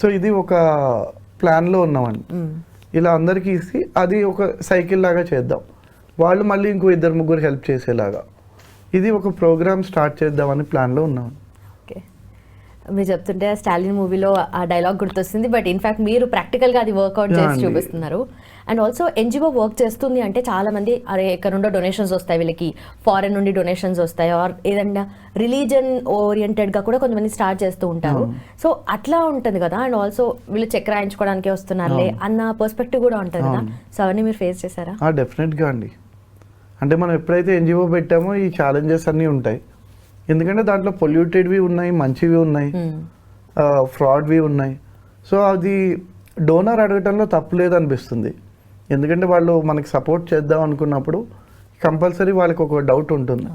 సో ఇది ఒక ప్లాన్లో ఉన్నామండి. ఇలా అందరికీ ఇసి అది ఒక సైకిల్ లాగా చేద్దాం, వాళ్ళు మళ్ళీ ఇంకో 2-3 హెల్ప్ చేసేలాగా ఇది ఒక ప్రోగ్రామ్ స్టార్ట్ చేద్దామని ప్లాన్లో ఉన్నాం. ఓకే. మీరు చెప్తుంటే స్టాలిన్ మూవీలో ఆ డైలాగ్ గుర్తొస్తుంది, బట్ ఇన్ఫాక్ట్ మీరు ప్రాక్టికల్గా అది వర్కౌట్ చేసి చూపిస్తున్నారు. అండ్ ఆల్సో ఎన్జిఓ వర్క్ చేస్తుంది అంటే చాలా మంది అరే ఎక్కడ నుండో డొనేషన్స్ వస్తాయి, వీళ్ళకి ఫారెన్ నుండి డొనేషన్స్ వస్తాయి, ఆర్ ఏదన్నా రిలీజన్ ఓరియంటెడ్గా కూడా కొంతమంది స్టార్ట్ చేస్తూ ఉంటారు. సో అట్లా ఉంటుంది కదా. అండ్ ఆల్సో వీళ్ళు చెక్ రాయించుకోవడానికే వస్తున్నారులే అన్న పర్స్పెక్టివ్ కూడా ఉంటుంది కదా. సో అవన్నీ మీరు ఫేస్ చేశారా? డెఫినెట్గా అండి. అంటే మనం ఎప్పుడైతే ఎన్జిఓ పెట్టామో ఈ ఛాలెంజెస్ అన్నీ ఉంటాయి. ఎందుకంటే దాంట్లో పొల్యూటెడ్వి ఉన్నాయి, మంచివి ఉన్నాయి, ఫ్రాడ్వి ఉన్నాయి. సో అది డోనర్ అడగటంలో తప్పు లేదనిపిస్తుంది. ఎందుకంటే వాళ్ళు మనకి సపోర్ట్ చేద్దాం అనుకున్నప్పుడు కంపల్సరీ వాళ్ళకి ఒక డౌట్ ఉంటుంది,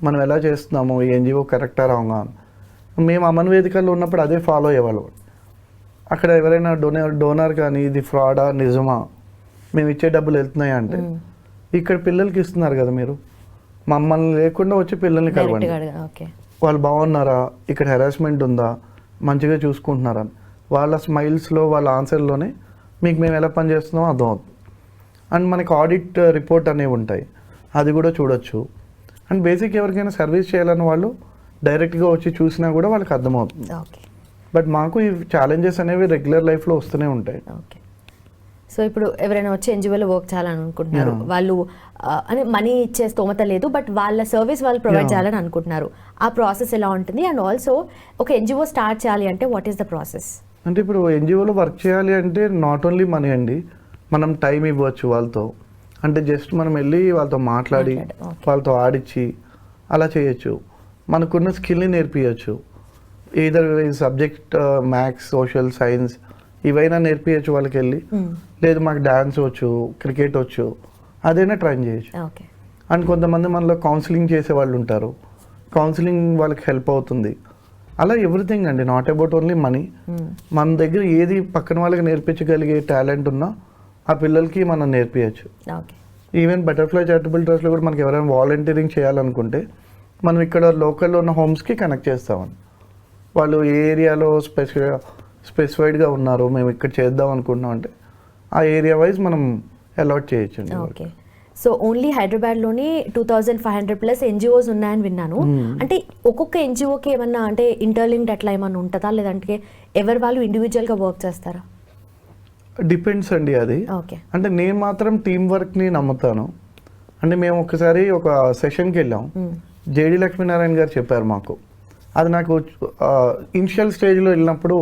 మనం ఎలా చేస్తున్నాము, ఈ ఎన్జిఓ కరెక్టా రాంగా. మేము అమన్ వేదికల్లో ఉన్నప్పుడు అదే ఫాలో అయ్యేవాళ్ళు. అక్కడ ఎవరైనా డోనర్ కానీ ఇది ఫ్రాడా నిజమా, మేము ఇచ్చే డబ్బులు వెళ్తున్నాయా అంటే, ఇక్కడ పిల్లలకి ఇస్తున్నారు కదా మీరు, మమ్మల్ని లేకుండా వచ్చి పిల్లల్ని కలవండి, వాళ్ళు బాగున్నారా, ఇక్కడ హెరాస్మెంట్ ఉందా, మంచిగా చూసుకుంటున్నారా, వాళ్ళ స్మైల్స్లో వాళ్ళ ఆన్సర్లోనే మీకు మేము ఎలా పనిచేస్తున్నామో అర్థమవుతుంది. అండ్ మనకి ఆడిట్ రిపోర్ట్ అనేవి ఉంటాయి, అది కూడా చూడొచ్చు. అండ్ బేసిక్ ఎవరికైనా సర్వీస్ చేయాలని వాళ్ళు డైరెక్ట్గా వచ్చి చూసినా కూడా వాళ్ళకి అర్థమవుతుంది. బట్ మాకు ఈ ఛాలెంజెస్ అనేవి రెగ్యులర్ లైఫ్లో వస్తూనే ఉంటాయి. సో ఇప్పుడు ఎవరైనా వచ్చి ఎన్జిఓలో వర్క్ చేయాలని అనుకుంటున్నారు, వాళ్ళు అంటే మనీ ఇచ్చే స్తోమత లేదు, బట్ వాళ్ళ సర్వీస్ వాళ్ళు ప్రొవైడ్ చేయాలని అనుకుంటున్నారు, ఆ ప్రాసెస్ ఎలా ఉంటుంది? అండ్ ఆల్సో ఒక ఎన్జిఓ స్టార్ట్ చేయాలి అంటే వాట్ ఈస్ ద ప్రాసెస్? అంటే ఇప్పుడు ఎన్జిఓలో వర్క్ చేయాలి అంటే నాట్ ఓన్లీ మనీ అండి, మనం టైం ఇవ్వచ్చు వాళ్ళతో. అంటే జస్ట్ మనం వెళ్ళి వాళ్ళతో మాట్లాడి వాళ్ళతో ఆడిచ్చి అలా చేయొచ్చు. మనకున్న స్కిల్ని నేర్పించచ్చు. Either subject maths, social, science ఇవైనా నేర్పించచ్చు వాళ్ళకి వెళ్ళి. లేదు మాకు డ్యాన్స్ వచ్చు, క్రికెట్ వచ్చు, అదైనా ట్రైన్ చేయొచ్చు. అండ్ కొంతమంది మనలో కౌన్సిలింగ్ చేసే వాళ్ళు ఉంటారు, కౌన్సిలింగ్ వాళ్ళకి హెల్ప్ అవుతుంది. అలా ఎవ్రీథింగ్ అండి, నాట్ అబౌట్ ఓన్లీ మనీ. మన దగ్గర ఏది పక్కన వాళ్ళకి నేర్పించగలిగే టాలెంట్ ఉన్నా ఆ పిల్లలకి మనం నేర్పించచ్చు. ఈవెన్ బటర్ఫ్లై చారిటబుల్ ట్రస్ట్లో కూడా మనకి ఎవరైనా వాలంటీరింగ్ చేయాలనుకుంటే మనం ఇక్కడ లోకల్లో ఉన్న హోమ్స్కి కనెక్ట్ చేస్తామని. వాళ్ళు ఏ ఏరియాలో స్పెసిఫైడ్గా ఉన్నారు, మేము ఇక్కడ చేద్దాం అనుకుంటున్నాం అంటే ఆ ఏరియా వైజ్ మనం అలాట్ చేయొచ్చు. ఓకే. సో ఓన్లీ హైదరాబాద్లోని 2,500+ ఎన్జిఓస్ ఉన్నాయని విన్నాను. అంటే ఒక్కొక్క ఎన్జిఓకి ఏమన్నా అంటే ఇంటర్లింక్డ్ అట్లా ఏమన్నా ఉంటుందా, లేదంటే ఎవరు వాళ్ళు ఇండివిజువల్గా వర్క్ చేస్తారా? డిపెండ్స్ అండి అది. ఓకే. అంటే నేను మాత్రం టీం వర్క్ని నమ్ముతాను. అంటే మేము ఒకసారి ఒక సెషన్కి వెళ్ళాం, జేడి లక్ష్మీనారాయణ గారు చెప్పారు మాకు. అది నాకు ఇనిషియల్ స్టేజ్లో వెళ్ళినప్పుడు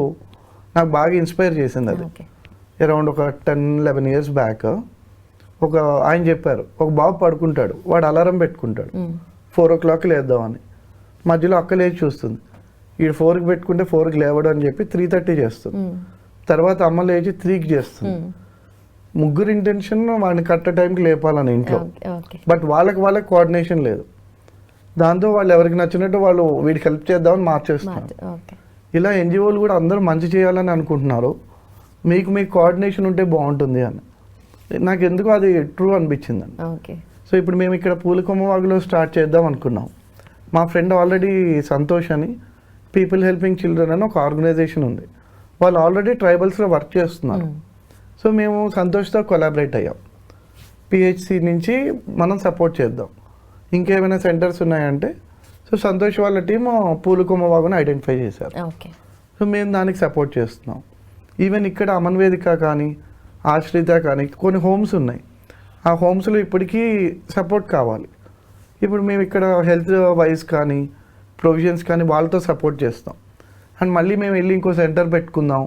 నాకు బాగా ఇన్స్పైర్ చేసింది. అది అరౌండ్ ఒక 10-11 ఇయర్స్ బ్యాక్ ఒక ఆయన చెప్పారు, ఒక బాబు పడుకుంటాడు, వాడు అలారం పెట్టుకుంటాడు 4 o'clock లేద్దామని. మధ్యలో అక్క లేచి చూస్తుంది, వీడు 4కి పెట్టుకుంటే 4కి లేవడం అని చెప్పి 3:30 చేస్తుంది. తర్వాత అమ్మ లేచి 3కి చేస్తుంది. ముగ్గురు ఇంటెన్షన్ వాడిని కరెక్ట్ టైంకి లేపాలని ఇంట్లో, బట్ వాళ్ళకి కోఆర్డినేషన్ లేదు. దాంతో వాళ్ళు ఎవరికి నచ్చినట్టు వాళ్ళు వీడికి హెల్ప్ చేద్దామని మార్చేస్తున్నారు. ఇలా ఎన్జిఓలు కూడా అందరూ మంచి చేయాలని అనుకుంటున్నారు, మీకు కోఆర్డినేషన్ ఉంటే బాగుంటుంది అని. నాకు ఎందుకు అది ట్రూ అనిపించింది అండి. సో ఇప్పుడు మేము ఇక్కడ పూలకొమ్మవాగులో స్టార్ట్ చేద్దాం అనుకున్నాం. మా ఫ్రెండ్ ఆల్రెడీ సంతోష్ అని పీపుల్ హెల్పింగ్ చిల్డ్రన్ అని ఒక ఆర్గనైజేషన్ ఉంది, వాళ్ళు ఆల్రెడీ ట్రైబల్స్లో వర్క్ చేస్తున్నారు. సో మేము సంతోష్తో కొలాబరేట్ అయ్యాం, పిహెచ్సి నుంచి మనం సపోర్ట్ చేద్దాం, ఇంకేమైనా సెంటర్స్ ఉన్నాయంటే. సో సంతోష్ వాళ్ళ టీం పూలకొమ్మవాగుని ఐడెంటిఫై చేశారు. సో మేము దానికి సపోర్ట్ చేస్తున్నాం. ఈవెన్ ఇక్కడ అమన్ వేదిక కానీ ఆశ్రిత కానీ కొన్ని హోమ్స్ ఉన్నాయి, ఆ హోమ్స్లో ఇప్పటికీ సపోర్ట్ కావాలి. ఇప్పుడు మేము ఇక్కడ హెల్త్ వైజ్ కానీ ప్రొవిజన్స్ కానీ వాళ్ళతో సపోర్ట్ చేస్తాం. అండ్ మళ్ళీ మేము వెళ్ళి ఇంకో సెంటర్ పెట్టుకుందాం,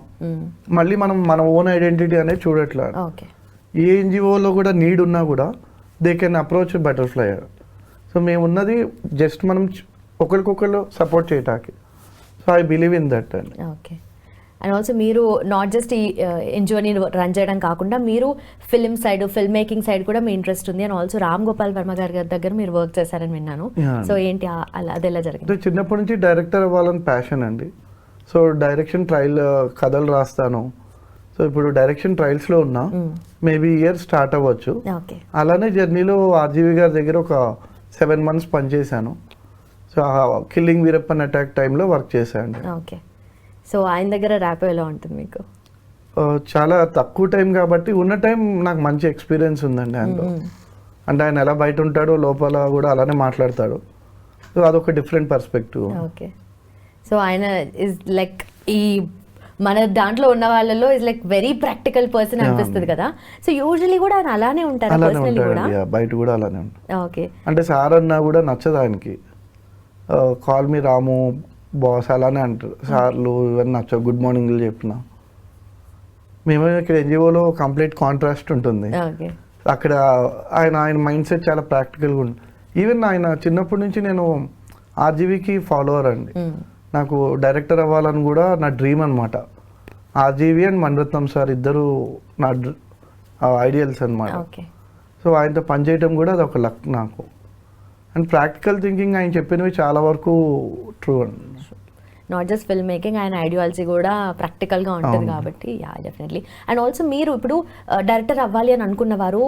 మళ్ళీ మనం మన ఓన్ ఐడెంటిటీ అనేది చూడట్లేదు. ఏ ఎన్జిఓలో కూడా నీడ్ ఉన్నా కూడా they can approach butterfly. So మేము ఉన్నది జస్ట్ మనం ఒకరికొకరు సపోర్ట్ చేయటానికి. So I believe in that అండి. ఓకే. అండ్ ఆల్సో మీరు నాట్ జస్ట్ ఈ ఎన్జిఓని రన్ చేయడం కాకుండా మీరు film side, film making side కూడా మీ ఇంట్రెస్ట్ ఉంది. అండ్ ఆల్సో రామ్ గోపాల్ వర్మ గారి దగ్గర మీరు వర్క్ చేశారని విన్నాను. సో ఏంటి అది ఎలా జరిగింది? చిన్నప్పటి నుంచి డైరెక్టర్ అవ్వాలని ప్యాషన్ అండి. సో డైరెక్షన్ ట్రయల్ కథలు రాస్తాను. సో ఇప్పుడు డైరెక్షన్ ట్రయల్స్లో ఉన్నా, మేబీ ఇయర్ స్టార్ట్ అవ్వచ్చు. అలానే జర్నీలో ఆర్జీవి గారి దగ్గర ఒక 7 months పనిచేశాను. సో కిల్లింగ్ వీరప్పన్ అటాక్ టైంలో వర్క్ చేశాను. ఓకే. సో ఆయన దగ్గర ర్యాప్ ఎలా ఉంటుంది మీకు? చాలా తక్కువ టైం కాబట్టి ఉన్న టైం నాకు మంచి ఎక్స్పీరియన్స్ ఉందండి ఆయనలో. అంటే ఆయన ఎలా బయట ఉంటాడో లోపల కూడా అలానే మాట్లాడతాడు. సో అదొక డిఫరెంట్ పర్స్పెక్టివ్. ఓకే. సో ఆయన ఇస్ లైక్ ఈ మన దాంట్లో ఉన్న వాళ్ళలో is like very practical person అనిపిస్తుంది కదా. సో యూజువల్లీ కూడా ఆయన అలానే ఉంటారు పర్సనల్లీ కూడా? బయట కూడా అలానే ఉంటారు. ఓకే. అంటే సార్ అన్నా కూడా నచ్చదు ఆయనకి. కాల్ మీ రాము బాస్ అలానే అంటారు. సార్లు ఇవన్నీ నచ్చవు, గుడ్ మార్నింగ్ చెప్పిన. మేము ఇక్కడ ఎన్జిఓలో కంప్లీట్ కాంట్రాస్ట్ ఉంటుంది. అక్కడ ఆయన మైండ్ సెట్ చాలా ప్రాక్టికల్గా ఉంటుంది. ఈవెన్ ఆయన చిన్నప్పటి నుంచి నేను ఆర్జీవీకి ఫాలోవర్ అండి. నాకు డైరెక్టర్ అవ్వాలని కూడా నా డ్రీమ్ అనమాట. ఆర్జీవి అండ్ మణిరత్నం సార్ ఇద్దరు నా ఐడియల్స్ అనమాట. సో ఆయనతో పనిచేయటం కూడా అది ఒక లక్ నాకు. అండ్ ప్రాక్టికల్ థింకింగ్ ఆయన చెప్పినవి చాలా వరకు ట్రూ అండి. నాట్ జస్ట్ ఫిల్మ్ మేకింగ్, ఆయన ఐడియాలజీ కూడా ప్రాక్టికల్గా ఉంటుంది కాబట్టి డెఫినెట్లీ. అండ్ ఆల్సో మీరు ఇప్పుడు డైరెక్టర్ అవ్వాలి అని అనుకున్న వారు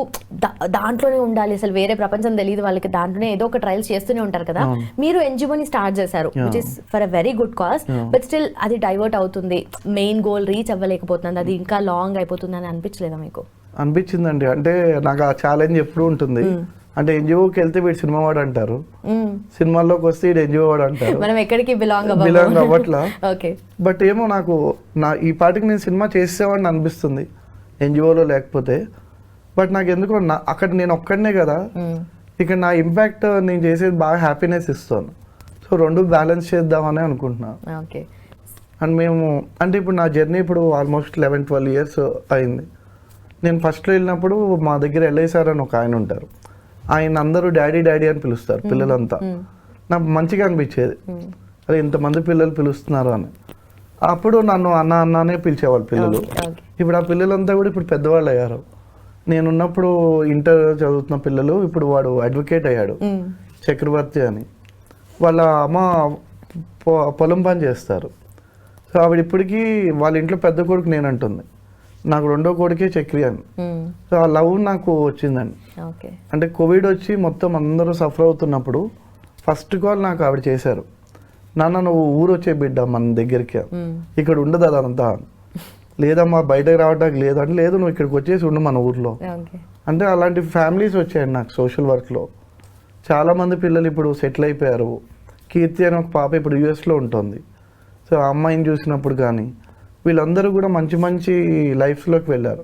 దాంట్లోనే ఉండాలి, అసలు వేరే ప్రపంచం తెలియదు వాళ్ళకి, దాంట్లోనే ఏదో ఒక ట్రయల్స్ చేస్తూనే ఉంటారు కదా. మీరు ఎన్జిఓని స్టార్ట్ చేశారు, which is for a very good cause. But still అది డైవర్ట్ అవుతుంది, మెయిన్ గోల్ రీచ్ అవ్వలేకపోతుంది, అది ఇంకా లాంగ్ అయిపోతుంది అని అనిపించలేదా మీకు? అనిపించిందండి. అంటే నాకు ఆ ఛాలెంజ్ ఎప్పుడు ఉంటుంది. అంటే ఎన్జిఓకి వెళ్తే వీడు సినిమా వాడు అంటారు, సినిమాల్లోకి వస్తే వీడు ఎన్జిఓ వాడు అంటారు. మనం ఎక్కడికి బిలాంగ్ అవ్వట్లా. బట్ ఏమో నాకు ఈ పాటికి నేను సినిమా చేసేవాడిని అనిపిస్తుంది ఎన్జిఓలో లేకపోతే. బట్ నాకు ఎందుకో అక్కడ నేను ఒక్కడనే కదా, ఇక్కడ నా ఇంపాక్ట్ నేను చేసేది బాగా హ్యాపీనెస్ ఇస్తాను. సో రెండు బ్యాలెన్స్ చేద్దామని అనుకుంటున్నాను. అండ్ మేము అంటే ఇప్పుడు నా జర్నీ ఇప్పుడు ఆల్మోస్ట్ 11-12 years అయింది. నేను ఫస్ట్లో వెళ్ళినప్పుడు మా దగ్గర ఎల్ఐ సార్ అని ఒక ఆయన ఉంటారు. ఆయన అందరూ డాడీ డాడీ అని పిలుస్తారు పిల్లలంతా. నాకు మంచిగా అనిపించేది, అరే ఇంతమంది పిల్లలు పిలుస్తున్నారు అని. అప్పుడు నన్ను అన్న అన్నానే పిలిచేవాళ్ళు పిల్లలు. ఇప్పుడు ఆ పిల్లలంతా కూడా ఇప్పుడు పెద్దవాళ్ళు అయ్యారు. నేనున్నప్పుడు ఇంటర్ చదువుతున్న పిల్లలు ఇప్పుడు వాడు అడ్వకేట్ అయ్యాడు, చక్రవర్తి అని. వాళ్ళ అమ్మ పొలం పని చేస్తారు. సో ఆవిడ ఇప్పటికీ వాళ్ళ ఇంట్లో పెద్ద కొడుకు నేను అంటుంది, నాకు రెండో కొడుకే చక్రి అని. సో ఆ లవ్ నాకు వచ్చిందండి. అంటే కోవిడ్ వచ్చి మొత్తం అందరూ సఫర్ అవుతున్నప్పుడు ఫస్ట్ కాల్ నాకు ఆవిడ చేశారు, నాన్న నువ్వు ఊరు వచ్చే బిడ్డ మన దగ్గరికి, ఇక్కడ ఉండదు అదంతా. లేదమ్మా బయటకు రావడానికి లేదంటే, లేదు నువ్వు ఇక్కడికి వచ్చేసి ఉండు మన ఊర్లో. అంటే అలాంటి ఫ్యామిలీస్ వచ్చాయండి నాకు సోషల్ వర్క్లో. చాలామంది పిల్లలు ఇప్పుడు సెటిల్ అయిపోయారు. కీర్తి అని ఒక పాప ఇప్పుడు యూఎస్లో ఉంటుంది. సో ఆ అమ్మాయిని చూసినప్పుడు కానీ వీళ్ళందరూ కూడా మంచి మంచి లైఫ్స్లోకి వెళ్ళారు.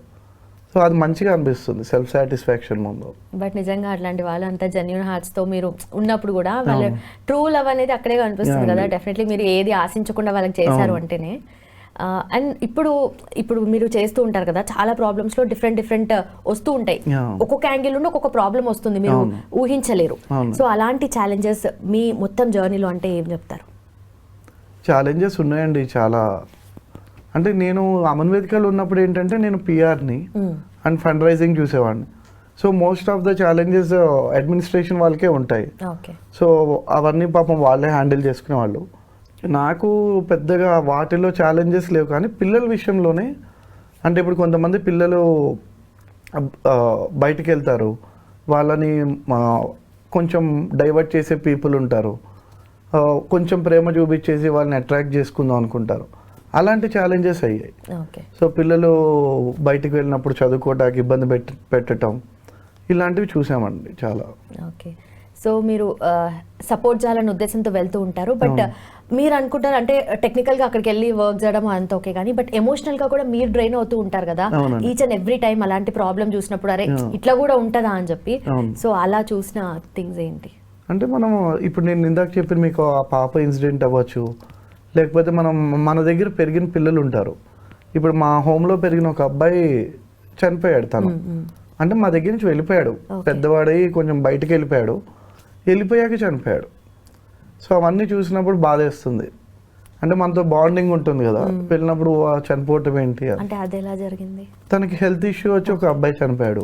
సో అది మంచిగా అనిపిస్తుంది, సెల్ఫ్ సాటిస్ఫాక్షన్ ముందు. బట్ నిజంగా అట్లాంటి వాళ్ళు అంతా జెన్యూన్ హార్ట్స్తో మీరు ఉన్నప్పుడు కూడా వాళ్ళ ట్రూ లవ్ అనేది అక్కడే కనిపిస్తుంది కదా. డెఫినెట్లీ మీరు ఏది ఆశించకుండా వాళ్ళకి చేశారు అంటేనే. అండ్ ఇప్పుడు మీరు చేస్తూ ఉంటారు కదా, చాలా ప్రాబ్లమ్స్లో డిఫరెంట్ వస్తూ ఉంటాయి. ఒక్కొక్క యాంగిల్ నుండి ఒక్కొక్క ప్రాబ్లం వస్తుంది, మీరు ఊహించలేరు. సో అలాంటి ఛాలెంజెస్ మీ మొత్తం జర్నీలో అంటే ఏం చెప్తారు? ఛాలెంజెస్ ఉన్నాయండి చాలా. అంటే నేను అమన్ వేదికలో ఉన్నప్పుడు ఏంటంటే నేను పిఆర్ని అండ్ ఫండ్ రైజింగ్ చూసేవాడిని. So most of the challenges administration వాళ్ళకే ఉంటాయి. సో అవన్నీ పాపం వాళ్ళే హ్యాండిల్ చేసుకునేవాళ్ళు. నాకు పెద్దగా వాటిలో ఛాలెంజెస్ లేవు, కానీ పిల్లల విషయంలోనే. అంటే ఇప్పుడు కొంతమంది పిల్లలు బయటికి వెళ్తారు, వాళ్ళని కొంచెం డైవర్ట్ చేసే పీపుల్ ఉంటారు, కొంచెం ప్రేమ చూపించేసి వాళ్ళని అట్రాక్ట్ చేసుకుందాం అనుకుంటారు. అలాంటి ఛాలెంజెస్ అయ్యాయి. సో పిల్లలు బయటికి వెళ్ళినప్పుడు చదువుకోవడానికి ఇబ్బంది పెట్టడం, ఇలాంటివి చూసామండి చాలా. ఓకే. సో మీరు సపోర్ట్ చేయాలనే ఉద్దేశంతో వెళ్తూ ఉంటారు. బట్ మీరు అనుకుంటారు అంటే టెక్నికల్గా అక్కడికి వెళ్ళి వర్క్ చేయడం అంత ఓకే, కానీ బట్ ఎమోషనల్గా కూడా మీరు డ్రైన్ అవుతూ ఉంటారు కదా ఈచ్ అండ్ ఎవ్రీ టైం. అలాంటి ప్రాబ్లం చూసినప్పుడు అరే ఇట్లా కూడా ఉంటుందా అని చెప్పి. సో అలా చూసిన థింగ్స్ ఏంటి? అంటే మనం ఇప్పుడు నేను ఇందాక చెప్పిన మీకు ఆ పాప ఇన్సిడెంట్ అవ్వచ్చు, లేకపోతే మన దగ్గర పెరిగిన పిల్లలు ఉంటారు. ఇప్పుడు మా హోమ్లో పెరిగిన ఒక అబ్బాయి చనిపోయాడు తను. అంటే మా దగ్గర నుంచి వెళ్ళిపోయాడు, పెద్దవాడై కొంచెం బయటకు వెళ్ళిపోయాడు, వెళ్ళిపోయాక చనిపోయాడు. సో అవన్నీ చూసినప్పుడు బాధేస్తుంది. అంటే మనతో బాండింగ్ ఉంటుంది కదా, వెళ్ళినప్పుడు చనిపోవటం ఏంటి అని. అంటే అది ఎలా జరిగింది? తనకి హెల్త్ ఇష్యూ వచ్చి ఒక అబ్బాయి చనిపోయాడు,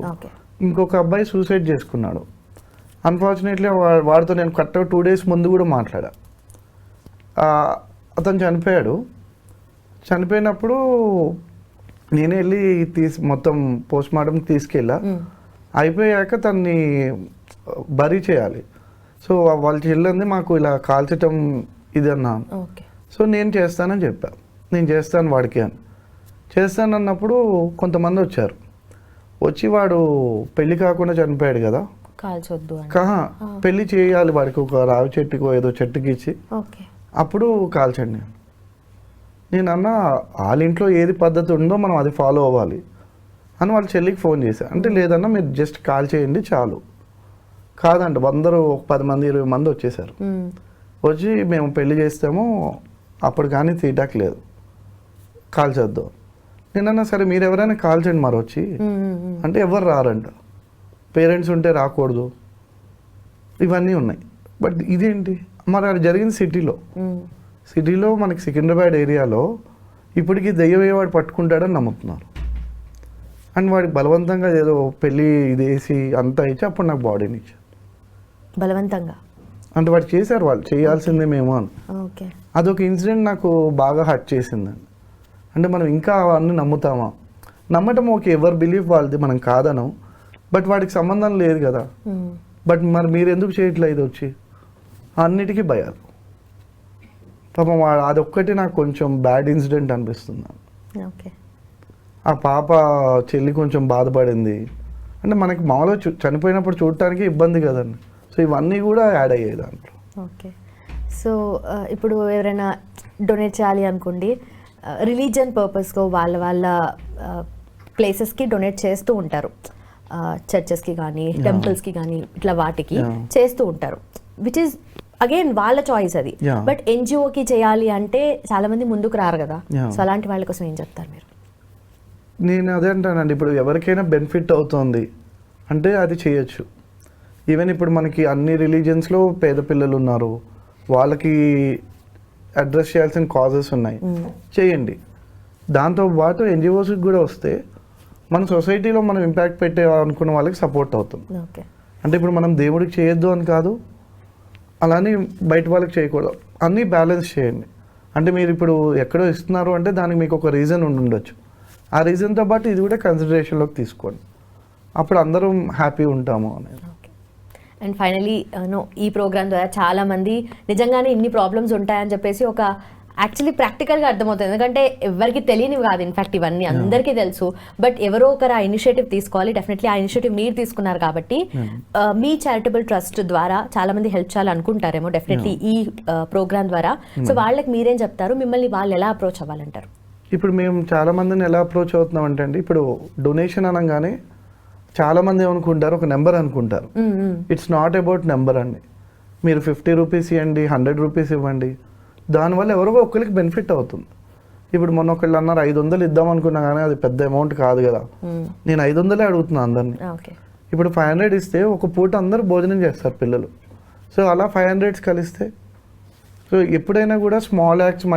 ఇంకొక అబ్బాయి సూసైడ్ చేసుకున్నాడు. అన్ఫార్చునేట్లీ వాడితో నేను కరెక్ట్గా 2 days ముందు కూడా మాట్లాడా. అతను చనిపోయాడు. చనిపోయినప్పుడు నేనే వెళ్ళి మొత్తం పోస్ట్ మార్టంకి తీసుకెళ్ళా. అయిపోయాక తన్ని బరీ చేయాలి. సో వాళ్ళు చెల్లింది మాకు ఇలా కాల్చటం ఇది అన్నాను. సో నేను చేస్తానని చెప్పా, నేను చేస్తాను వాడికి అని. చేస్తానన్నప్పుడు కొంతమంది వచ్చారు. వచ్చి వాడు పెళ్లి కాకుండా చనిపోయాడు కదా, కాల్చొద్దు పెళ్లి చేయాలి వాడికి, ఒక రావి చెట్టుకో ఏదో చెట్టుకి ఇచ్చి అప్పుడు కాల్చండి. నేను అన్నా వాళ్ళ ఇంట్లో ఏది పద్ధతి ఉందో మనం అది ఫాలో అవ్వాలి అని వాళ్ళ చెల్లికి ఫోన్ చేశా. అంటే లేదన్నా మీరు జస్ట్ కాల్ చేయండి చాలు. కాదండి, అందరూ 10 మంది 20 మంది వచ్చేసారు. వచ్చి మేము పెళ్లి చేస్తాము అప్పుడు కానీ తీటాక్ లేదు, కాల్చొద్దు. నేనన్నా సరే మీరు ఎవరైనా కాల్చండి మరి వచ్చి అంటే ఎవరు రారంట. పేరెంట్స్ ఉంటే రాకూడదు, ఇవన్నీ ఉన్నాయి. బట్ ఇదేంటి మరి అది జరిగింది సిటీలో మనకి సికింద్రాబాద్ ఏరియాలో ఇప్పటికీ దెయ్యమయ్యేవాడు పట్టుకుంటాడని నమ్ముతున్నారు. అండ్ వాడికి బలవంతంగా ఏదో పెళ్ళి ఇది వేసి అంతా ఇచ్చి అప్పుడు నాకు బాడీని ఇచ్చారు బలవంతంగా. అంటే వాడు చేశారు, వాళ్ళు చేయాల్సిందే మేము అని. అదొక ఇన్సిడెంట్ నాకు బాగా హర్ట్ చేసిందండి. అంటే మనం ఇంకా అవన్నీ నమ్ముతామా? నమ్మటం ఓకే, ఎవరు బిలీఫ్ వాళ్ళది, మనం కాదనం. బట్ వాడికి సంబంధం లేదు కదా. బట్ మరి మీరు ఎందుకు చేయట్లేదు వచ్చి? అన్నిటికీ భయాలు. పాపం అదొక్కటి నాకు కొంచెం బ్యాడ్ ఇన్సిడెంట్ అనిపిస్తుంది. ఆ పాప చెల్లి కొంచెం బాధపడింది. అంటే మనకి మామూలుగా చనిపోయినప్పుడు చూడటానికి ఇబ్బంది కదండి. సో ఇవన్నీ కూడా యాడ్ అయ్యాయి దాంట్లో. ఓకే. సో ఇప్పుడు ఎవరైనా డొనేట్ చేయాలి అనుకోండి, రిలీజియన్ పర్పస్లో వాళ్ళ ప్లేసెస్కి డొనేట్ చేస్తూ ఉంటారు, చర్చెస్కి కానీ టెంపుల్స్కి కానీ ఇట్లా వాటికి చేస్తూ ఉంటారు, విచ్ ఈస్ అగైన్ వాళ్ళ చాయిస్ అది. బట్ ఎన్జిఓకి చేయాలి అంటే చాలా మంది ముందుకు రారు కదా. సో అలాంటి వాళ్ళ కోసం ఏం చెప్తారు మీరు? నేను అదే అంటానండి, ఇప్పుడు ఎవరికైనా బెనిఫిట్ అవుతుంది అంటే అది చేయొచ్చు. ఈవెన్ ఇప్పుడు మనకి అన్ని రిలీజియన్స్లో పేద పిల్లలు ఉన్నారు, వాళ్ళకి అడ్రస్ చేయాల్సిన కాజెస్ ఉన్నాయి, చేయండి. దాంతోపాటు ఎన్జిఓస్కి కూడా వస్తే మన సొసైటీలో మనం ఇంపాక్ట్ పెట్టే అనుకున్న వాళ్ళకి సపోర్ట్ అవుతుంది. అంటే ఇప్పుడు మనం దేవుడికి చేయొద్దు అని కాదు, అలానే బయట వాళ్ళకి చేయకూడదు, అన్నీ బ్యాలెన్స్ చేయండి. అంటే మీరు ఇప్పుడు ఎక్కడో ఇస్తున్నారు అంటే దానికి మీకు ఒక రీజన్ ఉండొచ్చు, ఆ రీజన్తో పాటు ఇది కూడా కన్సిడరేషన్లోకి తీసుకోండి, అప్పుడు అందరం హ్యాపీ ఉంటాము అనేది. అండ్ ఫైనలీ ఈ ప్రోగ్రామ్ ద్వారా చాలామంది నిజంగానే ఇన్ని ప్రాబ్లమ్స్ ఉంటాయని చెప్పేసి ఒక యాక్చువల్లీ ప్రాక్టికల్గా అర్థమవుతుంది. ఎందుకంటే ఎవరికి తెలియనివి కాదు, ఇన్ఫాక్ట్ ఇవన్నీ అందరికీ తెలుసు. బట్ ఎవరో ఒకరు ఆ ఇనిషియేటివ్ తీసుకోవాలి. డెఫినెట్లీ ఆ ఇనిషియేటివ్ మీరు తీసుకున్నారు కాబట్టి మీ చారిటబుల్ ట్రస్ట్ ద్వారా చాలా మంది హెల్ప్ చేయాలనుకుంటారేమో డెఫినెట్లీ ఈ ప్రోగ్రామ్ ద్వారా. సో వాళ్ళకి మీరేం చెప్తారు, మిమ్మల్ని వాళ్ళు ఎలా అప్రోచ్ అవ్వాలంటారు? ఇప్పుడు మేము చాలా మందిని ఎలా అప్రోచ్ అవుతున్నాం అంటే అండి, ఇప్పుడు డొనేషన్ అనగానే చాలా మంది ఏమనుకుంటారు, ఒక నెంబర్ అనుకుంటారు. ఇట్స్ నాట్ అబౌట్ నెంబర్ అండి. మీరు 50 రూపీస్ ఇవ్వండి, 100 రూపీస్ ఇవ్వండి, దానివల్ల ఎవరో ఒకరికి బెనిఫిట్ అవుతుంది. ఇప్పుడు మొన్న ఒకళ్ళు అన్నారు 500 ఇద్దాం అనుకున్నా కానీ అది పెద్ద అమౌంట్ కాదు కదా, నేను 500 అడుగుతున్నా అందరినీ. ఇప్పుడు 500 ఇస్తే ఒక పూట అందరూ భోజనం చేస్తారు పిల్లలు. సో అలా 500 కలిస్తే, సో ఎప్పుడైనా కూడా స్మాల్ యాక్ట్స్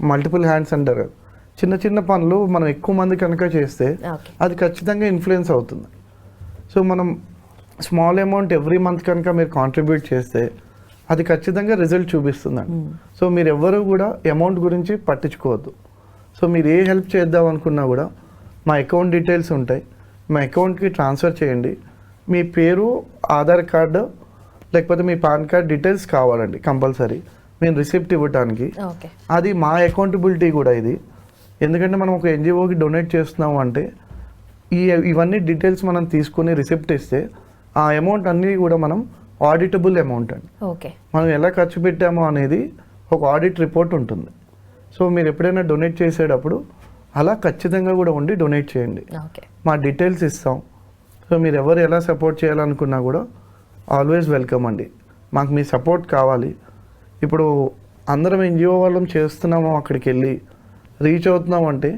మల్టిపుల్ హ్యాండ్స్ అంటారు కదా, చిన్న చిన్న పనులు మనం ఎక్కువ మంది కనుక చేస్తే అది ఖచ్చితంగా ఇన్ఫ్లుయెన్స్ అవుతుంది. సో మనం స్మాల్ అమౌంట్ ఎవ్రీ మంత్ కనుక మీరు కాంట్రిబ్యూట్ చేస్తే అది ఖచ్చితంగా రిజల్ట్ చూపిస్తుందండి. సో మీరు ఎవ్వరూ కూడా అమౌంట్ గురించి పట్టించుకోవద్దు. సో మీరు ఏ హెల్ప్ చేద్దాం అనుకున్నా కూడా మా అకౌంట్ డీటెయిల్స్ ఉంటాయి, మా అకౌంట్కి ట్రాన్స్ఫర్ చేయండి. మీ పేరు, ఆధార్ కార్డు లేకపోతే మీ పాన్ కార్డ్ డీటెయిల్స్ కావాలండి కంపల్సరీ, మేము రిసిప్ట్ ఇవ్వటానికి. అది మా అకౌంటబిలిటీ కూడా ఇది. ఎందుకంటే మనం ఒక ఎన్జిఓకి డొనేట్ చేస్తున్నాము అంటే ఇవన్నీ డీటెయిల్స్ మనం తీసుకుని రిసిప్ట్ ఇస్తే ఆ అమౌంట్ అన్నీ కూడా మనం ఆడిటబుల్ అమౌంట్ అండి. మనం ఎలా ఖర్చు పెట్టామో అనేది ఒక ఆడిట్ రిపోర్ట్ ఉంటుంది. సో మీరు ఎప్పుడైనా డొనేట్ చేసేటప్పుడు అలా ఖచ్చితంగా కూడా ఉండి డొనేట్ చేయండి. మా డీటెయిల్స్ ఇస్తాం. సో మీరు ఎవరు ఎలా సపోర్ట్ చేయాలనుకున్నా కూడా ఆల్వేస్ వెల్కమ్ అండి. మాకు మీ సపోర్ట్ కావాలి. ఇప్పుడు అందరం ఎన్జిఓ వాళ్ళం చేస్తున్నాము, అక్కడికి వెళ్ళి రీచ్ అవుతున్నాం అంటే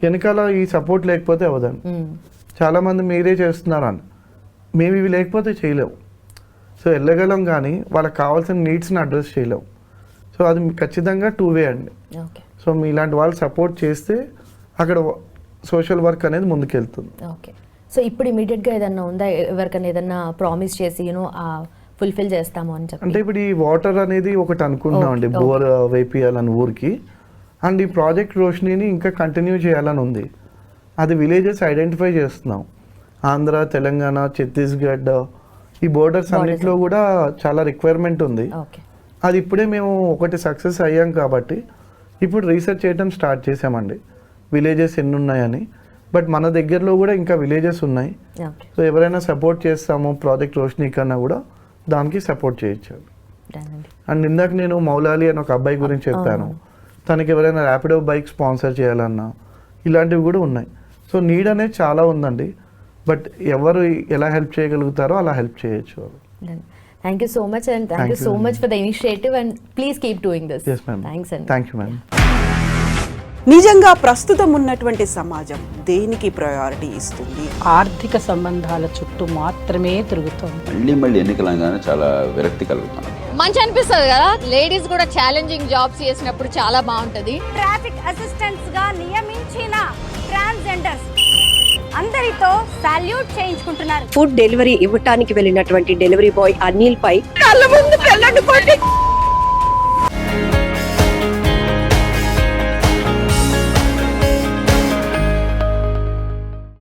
వెనకాల ఈ సపోర్ట్ లేకపోతే అవ్వదండి. చాలామంది మీరే చేస్తున్నారని, మేము ఇవి లేకపోతే చేయలేము. సో వెళ్ళగలం కానీ వాళ్ళకి కావాల్సిన నీడ్స్ని అడ్రస్ చేయలేము. సో అది ఖచ్చితంగా 2 వే అండి. ఓకే సో మీలాంటి వాళ్ళు సపోర్ట్ చేస్తే అక్కడ సోషల్ వర్క్ అనేది ముందుకెళ్తుంది. ఓకే. సో ఇప్పుడు ఇమీడియట్గా ఏదన్నా ఉందా, ఎవరికైనా ఏదన్నా ప్రామిస్ చేసి ఫుల్ఫిల్ చేస్తాము అని చెప్పి? అంటే ఇప్పుడు ఈ వాటర్ అనేది ఒకటి అనుకుంటున్నాం అండి, బోర్ వేపియాలని ఊరికి. అండ్ ఈ ప్రాజెక్ట్ రోషనీని ఇంకా కంటిన్యూ చేయాలని ఉంది. అది విలేజెస్ ఐడెంటిఫై చేస్తున్నాం. ఆంధ్ర, తెలంగాణ, ఛత్తీస్గఢ్ ఈ బోర్డర్స్ అన్నింటిలో కూడా చాలా రిక్వైర్మెంట్ ఉంది. ఓకే. అది ఇప్పుడే మేము ఒకటి సక్సెస్ అయ్యాం కాబట్టి ఇప్పుడు రీసెర్చ్ చేయడం స్టార్ట్ చేసామండి, విలేజెస్ ఎన్ని ఉన్నాయని. బట్ మన దగ్గరలో కూడా ఇంకా విలేజెస్ ఉన్నాయి. ఓకే. సో ఎవరైనా సపోర్ట్ చేస్తాము ప్రాజెక్ట్ రోషనీ కన్నా కూడా దానికి సపోర్ట్ చేయొచ్చు. అండ్ ఇందాక నేను మౌలాలి అని ఒక అబ్బాయి గురించి చెప్పాను. తనకి ఎవరైనా ర్యాపిడో బైక్ స్పాన్సర్ చేయాలన్నా ఇలాంటివి కూడా ఉన్నాయి. సో నీడ్ అనేది చాలా ఉందండి. బట్ ఎవరు ఎలా హెల్ప్ చేయగలుగుతారో అలా హెల్ప్ చేయొచ్చు. Thank you so much and thank you so much for the initiative and please keep doing this. Yes ma'am. Thanks అండి. Thank you ma'am. నిజంగా ప్రస్తుతం ఉన్నటువంటి సమాజం దేనికి ప్రయారిటీ ఇస్తుంది? ఆర్థిక సంబంధాల చుట్టూ మాత్రమే తిరుగుతోంది. మళ్ళీ ఎన్నికలంగానే చాలా విరక్తి కలుగుతున్నాం. మంచి అనిపిస్తుంది కదా, లేడీస్ కూడా ఛాలెంజింగ్ జాబ్స్ చేసినప్పుడు చాలా బాగుంటది. ట్రాఫిక్ అసిస్టెంట్స్ గా నియమించిన ట్రాన్స్జెండర్స్ అందరితో సాల్యూట్ చేయించుకుంటున్నారు. ఫుడ్ డెలివరీ ఇవ్వటానికి వెళ్ళినటువంటి డెలివరీ బాయ్ అనిల్ పై కళ్ళ ముందు పెళ్ళండి